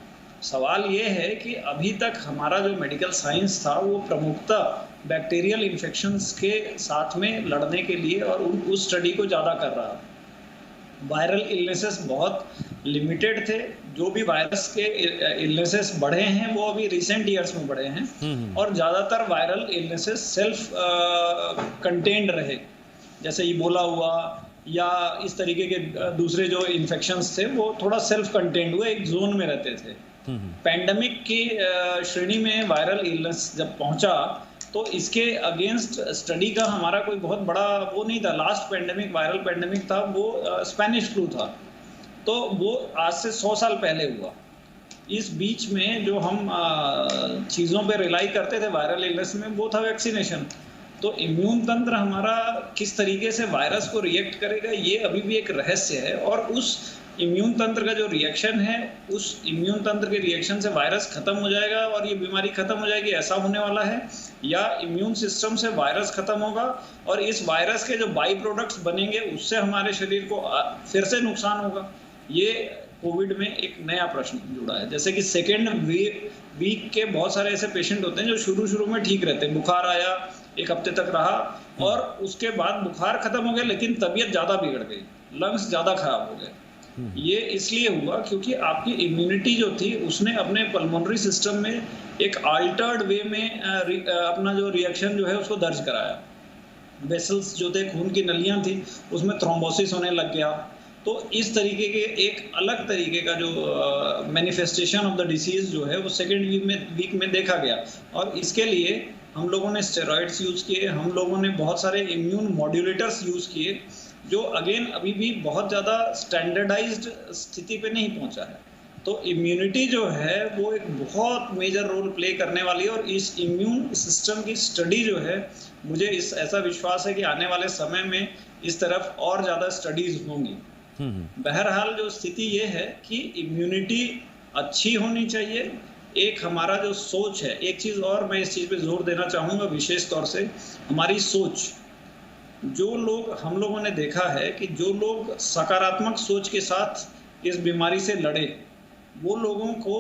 सवाल ये है कि अभी तक हमारा जो मेडिकल साइंस था वो प्रमुखतः बैक्टीरियल इन्फेक्शंस के साथ में लड़ने के लिए और उस स्टडी को ज़्यादा कर रहा। वायरल इलनेसेस बहुत लिमिटेड थे। जो भी वायरस के इलनेसेस बढ़े हैं वो अभी रिसेंट ईयर्स में बढ़े हैं, और ज़्यादातर वायरल इलनेसेस सेल्फ कंटेन्ड रहे, जैसे इबोला हुआ या इस तरीके के दूसरे जो इन्फेक्शंस थे वो थोड़ा सेल्फ कंटेन्ड हुए, एक जोन में रहते थे। पैंडेमिक की श्रेणी में वायरल इलनेस जब पहुंचा तो इसके अगेंस्ट स्टडी का हमारा कोई बहुत बड़ा वो नहीं था। लास्ट पैंडेमिक वायरल पैंडेमिक था वो स्पेनिश फ्लू था, तो वो आज से 100 साल पहले हुआ। इस बीच में जो हम चीज़ों पे रिलाई करते थे वायरल इलनेस में, वो था वैक्सीनेशन। तो इम्यून तंत्र हमारा किस तरीके से वायरस को रिएक्ट करेगा ये अभी भी एक रहस्य है, और उस इम्यून तंत्र का जो रिएक्शन है, उस इम्यून तंत्र के रिएक्शन से वायरस खत्म हो जाएगा और ये बीमारी खत्म हो जाएगी, ऐसा होने वाला है, या इम्यून सिस्टम से वायरस खत्म होगा और इस वायरस के जो बाई प्रोडक्ट्स बनेंगे उससे हमारे शरीर को फिर से नुकसान होगा। ये कोविड में एक नया प्रश्न जुड़ा है। जैसे कि सेकेंड वीक के बहुत सारे ऐसे पेशेंट होते हैं जो शुरू में ठीक रहते हैं, बुखार आया, एक हफ्ते तक रहा, और उसके बाद बुखार खत्म हो गया लेकिन तबीयत ज़्यादा बिगड़ गई, लंग्स ज़्यादा खराब हो गए। ये इसलिए हुआ क्योंकि आपकी इम्यूनिटी जो थी उसने अपने पल्मोनरी सिस्टम में एक अल्टर्ड वे में अपना जो रिएक्शन जो है उसको दर्ज कराया। वेसल्स जो थे, खून की नलियां थी, उसमें थ्रोम्बोसिस होने लग गया। तो इस तरीके के एक अलग तरीके का जो मैनिफेस्टेशन ऑफ द डिसीज जो है वो सेकेंड वीक में देखा गया, और इसके लिए हम लोगों ने स्टेरॉइड्स यूज़ किए, हम लोगों ने बहुत सारे इम्यून मॉड्यूलेटर्स यूज़ किए, जो अगेन अभी भी बहुत ज़्यादा स्टैंडर्डाइज्ड स्थिति पे नहीं पहुंचा है। तो इम्यूनिटी जो है वो एक बहुत मेजर रोल प्ले करने वाली है, और इस इम्यून सिस्टम की स्टडी जो है, मुझे ऐसा विश्वास है कि आने वाले समय में इस तरफ और ज़्यादा स्टडीज होंगी। बहरहाल जो स्थिति ये है कि इम्यूनिटी अच्छी होनी चाहिए। एक हमारा जो सोच है, एक चीज़ और मैं इस चीज़ पे जोर देना चाहूँगा विशेष तौर से, हमारी सोच। जो लोग, हम लोगों ने देखा है कि जो लोग सकारात्मक सोच के साथ इस बीमारी से लड़े, वो लोगों को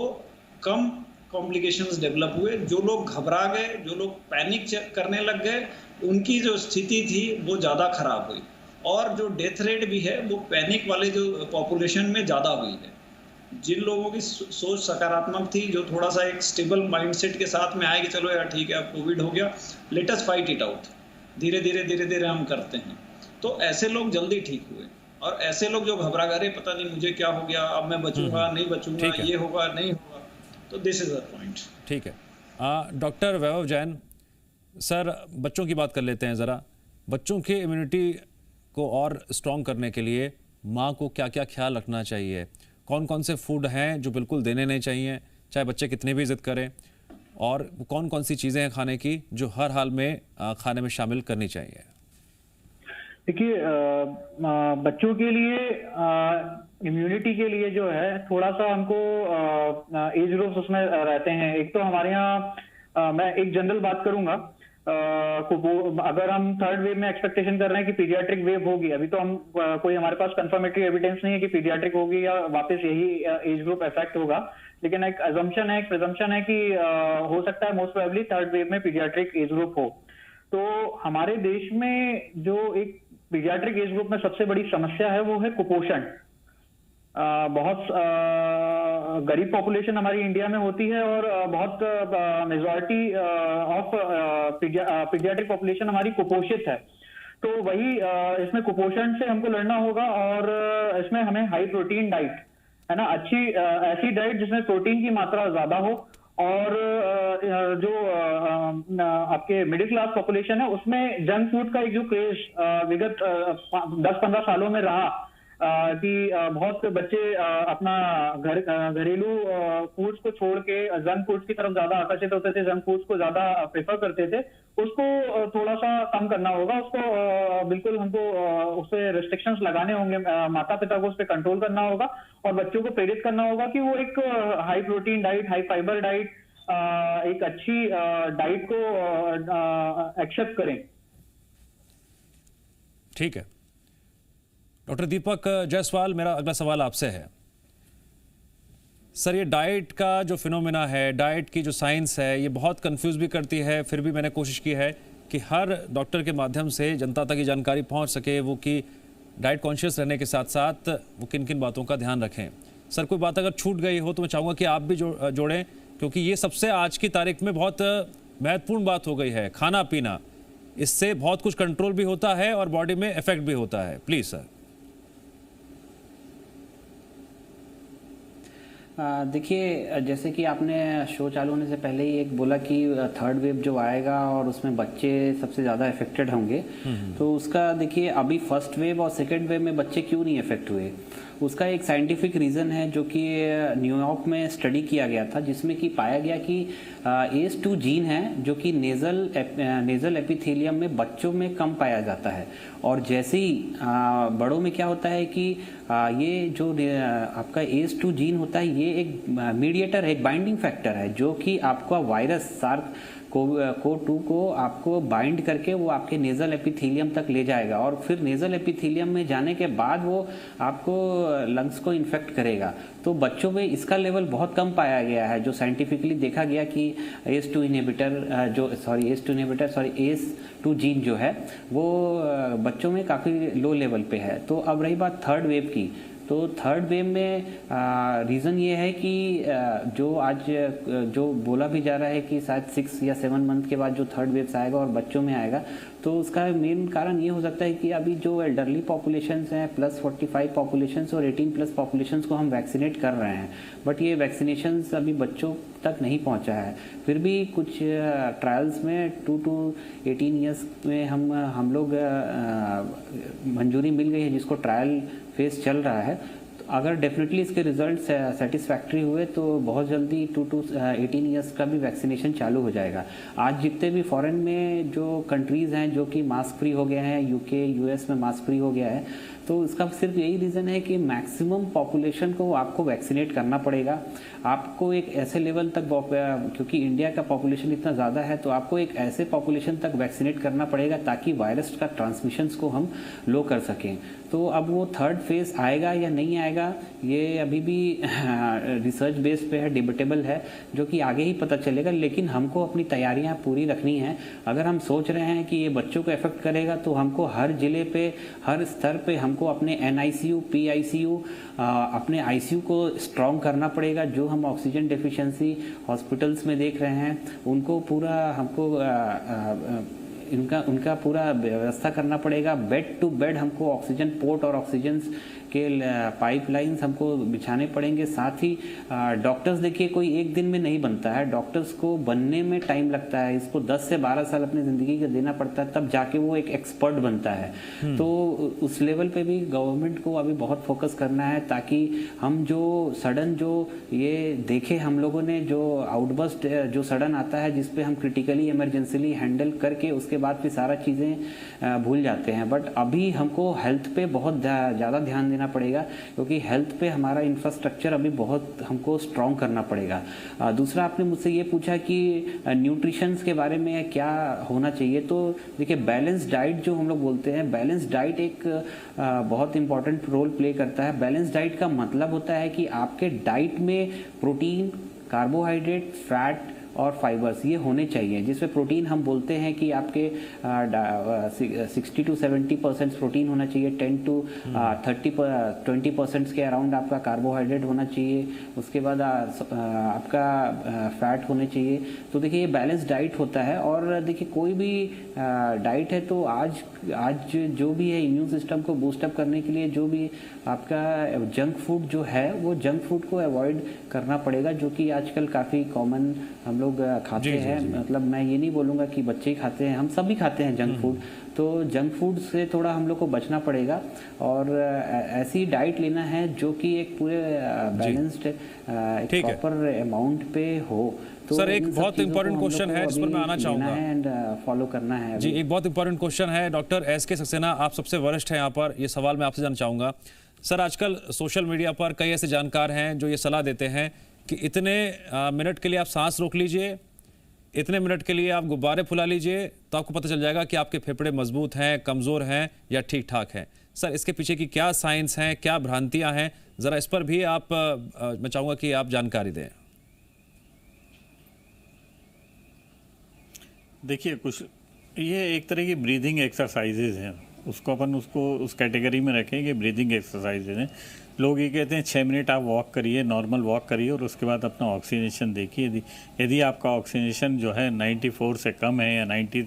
कम कॉम्प्लिकेशंस डेवलप हुए। जो लोग घबरा गए, जो लोग पैनिक करने लग गए, उनकी जो स्थिति थी वो ज़्यादा खराब हुई, और जो डेथ रेट भी है वो पैनिक वाले जो पॉपुलेशन में ज़्यादा हुई है। जिन लोगों की सोच सकारात्मक थी, जो थोड़ा सा एक स्टेबल माइंडसेट के साथ में आए कि चलो यार ठीक है, अब कोविड हो गया, let us fight it out, धीरे धीरे हम करते हैं, तो ऐसे लोग जल्दी ठीक हुए। और ऐसे लोग जो घबरा गए, पता नहीं मुझे क्या हो गया, अब मैं बचूंगा नहीं बचूंगा, ये होगा नहीं होगा, तो दिस इज द पॉइंट। ठीक है, डॉक्टर वैभव जैन सर, बच्चों की बात कर लेते हैं ज़रा। बच्चों की इम्यूनिटी को और स्ट्रॉन्ग करने के लिए माँ को क्या क्या ख्याल रखना चाहिए? कौन कौन से फूड हैं जो बिल्कुल देने नहीं चाहिए, चाहे बच्चे कितनी भी जिद करें, और कौन कौन सी चीज़ें हैं खाने की जो हर हाल में खाने में शामिल करनी चाहिए? देखिए, बच्चों के लिए इम्यूनिटी के लिए जो है, थोड़ा सा हमको एज ग्रुप्स उसमें रहते हैं। एक तो हमारे यहाँ मैं एक जनरल बात करूंगा, अगर हम थर्ड वेव में एक्सपेक्टेशन कर रहे हैं कि पीडियाट्रिक वेव होगी, अभी तो हम कोई हमारे पास कंफर्मेटरी एविडेंस नहीं है कि पीडियाट्रिक होगी या वापस यही एज ग्रुप इफेक्ट होगा, लेकिन एक अजम्पशन है, एक प्रिजम्पशन है कि हो सकता है मोस्ट प्रोबेबली थर्ड वेव में पीडियाट्रिक एज ग्रुप हो। तो हमारे देश में जो एक पीडियाट्रिक एज ग्रुप में सबसे बड़ी समस्या है वो है कुपोषण। बहुत गरीब पॉपुलेशन हमारी इंडिया में होती है, और बहुत मेजॉरिटी ऑफ पीडियाट्रिक पॉपुलेशन हमारी कुपोषित है। तो वही इसमें कुपोषण से हमको लड़ना होगा, और इसमें हमें हाई प्रोटीन डाइट, है ना, अच्छी ऐसी डाइट जिसमें प्रोटीन की मात्रा ज्यादा हो, और जो आपके मिडिल क्लास पॉपुलेशन है उसमें जंक फूड का एक जो क्रेज विगत 10-15 सालों में रहा, कि बहुत बच्चे अपना घरेलू फूड्स को छोड़ के जंक फूड्स की तरफ ज्यादा आकर्षित होते थे, जंक फूड्स को ज्यादा प्रेफर करते थे, उसको थोड़ा सा कम करना होगा। उसको बिल्कुल हमको उस पर रिस्ट्रिक्शंस लगाने होंगे, माता पिता को उस पर कंट्रोल करना होगा, और बच्चों को प्रेरित करना होगा कि वो एक high protein diet, high fibre diet, एक अच्छी डाइट को एक्सेप्ट करें। ठीक है डॉक्टर दीपक जायसवाल, मेरा अगला सवाल आपसे है। सर, ये डाइट का जो फिनोमेना है, डाइट की जो साइंस है, ये बहुत कंफ्यूज भी करती है। फिर भी मैंने कोशिश की है कि हर डॉक्टर के माध्यम से जनता तक ये जानकारी पहुंच सके, वो कि डाइट कॉन्शियस रहने के साथ साथ वो किन किन बातों का ध्यान रखें। सर, कोई बात अगर छूट गई हो तो मैं चाहूँगा कि आप भी जोड़ें, क्योंकि ये सबसे आज की तारीख में बहुत महत्वपूर्ण बात हो गई है। खाना पीना, इससे बहुत कुछ कंट्रोल भी होता है और बॉडी में इफेक्ट भी होता है। Please sir. देखिए, जैसे कि आपने शो चालू होने से पहले ही एक बोला कि थर्ड वेव जो आएगा और उसमें बच्चे सबसे ज़्यादा इफेक्टेड होंगे, तो उसका देखिए अभी फर्स्ट वेव और सेकेंड वेव में बच्चे क्यों नहीं इफेक्ट हुए, उसका एक साइंटिफिक रीज़न है जो कि न्यूयॉर्क में स्टडी किया गया था, जिसमें कि पाया गया कि ACE2 जीन है जो कि नेज़ल एपिथेलियम में बच्चों में कम पाया जाता है, और जैसे ही बड़ों में क्या होता है कि ये जो आपका ACE2 जीन होता है, ये एक मीडिएटर है, एक बाइंडिंग फैक्टर है, जो कि आपका वायरस SARS-CoV-2 को आपको बाइंड करके वो आपके नेज़ल एपिथेलियम तक ले जाएगा, और फिर नेज़ल एपिथेलियम में जाने के बाद वो आपको लंग्स को इन्फेक्ट करेगा। तो बच्चों में इसका लेवल बहुत कम पाया गया है, जो साइंटिफिकली देखा गया कि ACE2 जीन जो है वो बच्चों में काफ़ी लो लेवल पे है। तो अब रही बात थर्ड वेव की, तो थर्ड वेव में रीज़न ये है कि जो आज जो बोला भी जा रहा है कि शायद 6 या 7 मंथ के बाद जो थर्ड वेव आएगा और बच्चों में आएगा, तो उसका मेन कारण ये हो सकता है कि अभी जो एल्डरली पॉपुलेशंस हैं +45 पॉपुलेशंस और 18+ पॉपुलेशंस को हम वैक्सीनेट कर रहे हैं, बट ये वैक्सीनेशंस अभी बच्चों तक नहीं पहुंचा है। फिर भी कुछ ट्रायल्स में 2 to 18 ईयर्स में हम लोग मंजूरी मिल गई है, जिसको ट्रायल फेज चल रहा है। तो अगर डेफिनेटली इसके रिजल्ट सेटिस्फैक्ट्री हुए तो बहुत जल्दी 2 to 18 ईयर्स का भी वैक्सीनेशन चालू हो जाएगा। आज जितने भी फॉरेन में जो कंट्रीज़ हैं जो कि मास्क फ्री हो गए हैं, यूके यूएस में मास्क फ्री हो गया है, तो इसका सिर्फ यही रीज़न है कि मैक्सिमम पॉपुलेशन को आपको वैक्सीनेट करना पड़ेगा। आपको एक ऐसे लेवल तक, क्योंकि इंडिया का पॉपुलेशन इतना ज़्यादा है, तो आपको एक ऐसे पॉपुलेशन तक वैक्सीनेट करना पड़ेगा ताकि वायरस का ट्रांसमिशंस को हम लो कर सकें। तो अब वो थर्ड फेज आएगा या नहीं आएगा, ये अभी भी रिसर्च बेस पे है, डिबेटेबल है, जो कि आगे ही पता चलेगा। लेकिन हमको अपनी तैयारियां पूरी रखनी है। अगर हम सोच रहे हैं कि ये बच्चों को इफेक्ट करेगा, तो हमको हर जिले पे, हर स्तर पे हमको अपने NICU, PICU, अपने ICU को स्ट्रॉन्ग करना पड़ेगा। जो हम ऑक्सीजन डेफिशिएंसी हॉस्पिटल्स में देख रहे हैं, उनको पूरा हमको उनका पूरा व्यवस्था करना पड़ेगा। बेड टू बेड हमको ऑक्सीजन पोर्ट और ऑक्सीजन के पाइपलाइंस हमको बिछाने पड़ेंगे। साथ ही डॉक्टर्स, देखिए कोई एक दिन में नहीं बनता है, डॉक्टर्स को बनने में टाइम लगता है। इसको 10 से 12 साल अपनी ज़िंदगी का देना पड़ता है, तब जाके वो एक एक्सपर्ट बनता है। तो उस लेवल पे भी गवर्नमेंट को अभी बहुत फोकस करना है, ताकि हम जो सडन जो ये देखे हम लोगों ने, जो आउटबर्स्ट जो सडन आता है जिसपे हम क्रिटिकली इमरजेंसीली हैंडल करके उसके बाद फिर सारा चीज़ें भूल जाते हैं। बट अभी हमको हेल्थ पे बहुत ज़्यादा ध्यान देना पड़ेगा, क्योंकि हेल्थ पे हमारा इंफ्रास्ट्रक्चर अभी बहुत हमको स्ट्रॉन्ग करना पड़ेगा। दूसरा, आपने मुझसे ये पूछा कि न्यूट्रिशंस के बारे में क्या होना चाहिए। तो देखिए, बैलेंस डाइट जो हम लोग बोलते हैं, बैलेंस डाइट एक बहुत इंपॉर्टेंट रोल प्ले करता है। बैलेंस डाइट का मतलब होता है कि आपके डाइट में प्रोटीन, कार्बोहाइड्रेट, फैट और फाइबर्स ये होने चाहिए। जिसमें प्रोटीन हम बोलते हैं कि आपके 60 to 70% प्रोटीन होना चाहिए, 10 to 20% के अराउंड आपका कार्बोहाइड्रेट होना चाहिए, उसके बाद आपका फैट होने चाहिए। तो देखिए, ये बैलेंस डाइट होता है। और देखिए, कोई भी डाइट है तो आज जो भी है इम्यून सिस्टम को बूस्टअप करने के लिए जो भी आपका जंक फूड जो है, वो जंक फूड को अवॉइड करना पड़ेगा, जो कि आजकल काफ़ी कॉमन हम लोग खाते हैं। मतलब मैं ये नहीं बोलूँगा कि बच्चे ही खाते हैं, हम सभी खाते हैं जंक फूड। तो जंक फूड से थोड़ा हम लोग को बचना पड़ेगा और ऐसी डाइट लेना है जो कि एक पूरे बैलेंस्ड एक प्रॉपर अमाउंट पे हो। तो सर, एक बहुत इंपॉर्टेंट क्वेश्चन है जिस पर मैं आना चाहूँगा एंड फॉलो करना है जी। एक बहुत इंपॉर्टेंट क्वेश्चन है। डॉक्टर SK सक्सेना, आप सबसे वरिष्ठ हैं यहाँ पर, ये सवाल मैं आपसे जानना चाहूँगा। सर, आजकल सोशल मीडिया पर कई ऐसे जानकार हैं जो ये सलाह देते हैं कि इतने मिनट के लिए आप सांस रोक लीजिए, इतने मिनट के लिए आप गुब्बारे फुला लीजिए, तो आपको पता चल जाएगा कि आपके फेफड़े मजबूत हैं, कमज़ोर हैं या ठीक ठाक हैं। सर, इसके पीछे की क्या साइंस हैं, क्या भ्रांतियां हैं, ज़रा इस पर भी आप मैं चाहूँगा कि आप जानकारी दें। देखिए, कुछ ये एक तरह की ब्रीदिंग एक्सरसाइजेज हैं, उसको उस कैटेगरी में रखें कि ब्रीदिंग एक्सरसाइजेज हैं। लोग ये कहते हैं 6 मिनट आप वॉक करिए, नॉर्मल वॉक करिए और उसके बाद अपना ऑक्सीनेशन देखिए। यदि आपका ऑक्सीनेशन जो है 94 से कम है या 90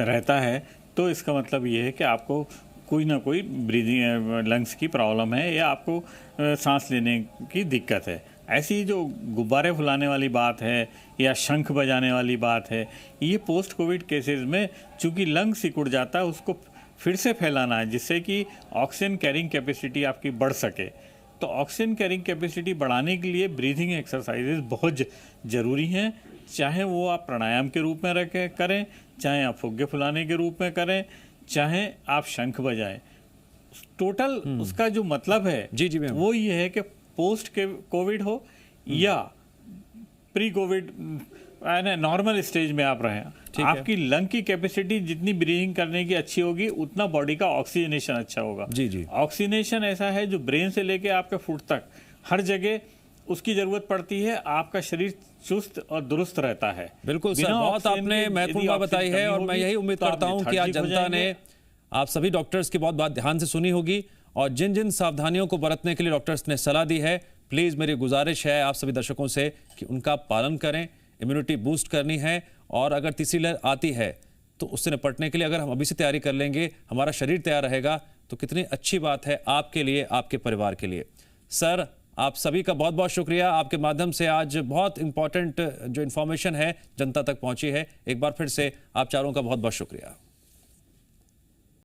रहता है, तो इसका मतलब ये है कि आपको कोई ना कोई ब्रीदिंग लंग्स की प्रॉब्लम है या आपको सांस लेने की दिक्कत है। ऐसी जो गुब्बारे फुलाने वाली बात है या शंख बजाने वाली बात है, ये पोस्ट कोविड केसेस में चूँकि लंग सिकुड़ जाता है, उसको फिर से फैलाना है जिससे कि ऑक्सीजन कैरिंग कैपेसिटी आपकी बढ़ सके। तो ऑक्सीजन कैरिंग कैपेसिटी बढ़ाने के लिए ब्रीथिंग एक्सरसाइजेज बहुत ज़रूरी हैं। चाहे वो आप प्राणायाम के रूप में करें, चाहे आप फुग्गे फुलाने के रूप में करें, चाहे आप शंख बजाएं। टोटल उसका जो मतलब है वो ये है कि पोस्ट कोविड हो या प्री कोविड नॉर्मल स्टेज में आप रहें, आपकी लंग की कैपेसिटी जितनी ब्रीदिंग करने की अच्छी होगी, उतना बॉडी का ऑक्सीजनेशन अच्छा होगा। ऑक्सीजनेशन ऐसा है जो ब्रेन से लेके आपके फुट तक हर जगह उसकी जरूरत पड़ती है। आपका शरीर चुस्त और दुरुस्त रहता है। बिल्कुल सर, बहुत आपने महत्वपूर्ण बात बताई है और मैं यही उम्मीद करता हूं कि आज जनता ने आप सभी डॉक्टर्स की बहुत बात ध्यान से सुनी होगी और जिन जिन सावधानियों को बरतने के लिए डॉक्टर्स ने सलाह दी है, प्लीज़ मेरी गुजारिश है आप सभी दर्शकों से कि उनका पालन करें। इम्यूनिटी बूस्ट करनी है और अगर तीसरी लहर आती है तो उससे निपटने के लिए अगर हम अभी से तैयारी कर लेंगे, हमारा शरीर तैयार रहेगा, तो कितनी अच्छी बात है आपके लिए, आपके परिवार के लिए। सर, आप सभी का बहुत बहुत शुक्रिया। आपके माध्यम से आज बहुत इंपॉर्टेंट जो इन्फॉर्मेशन है जनता तक पहुंची है। एक बार फिर से आप चारों का बहुत बहुत शुक्रिया।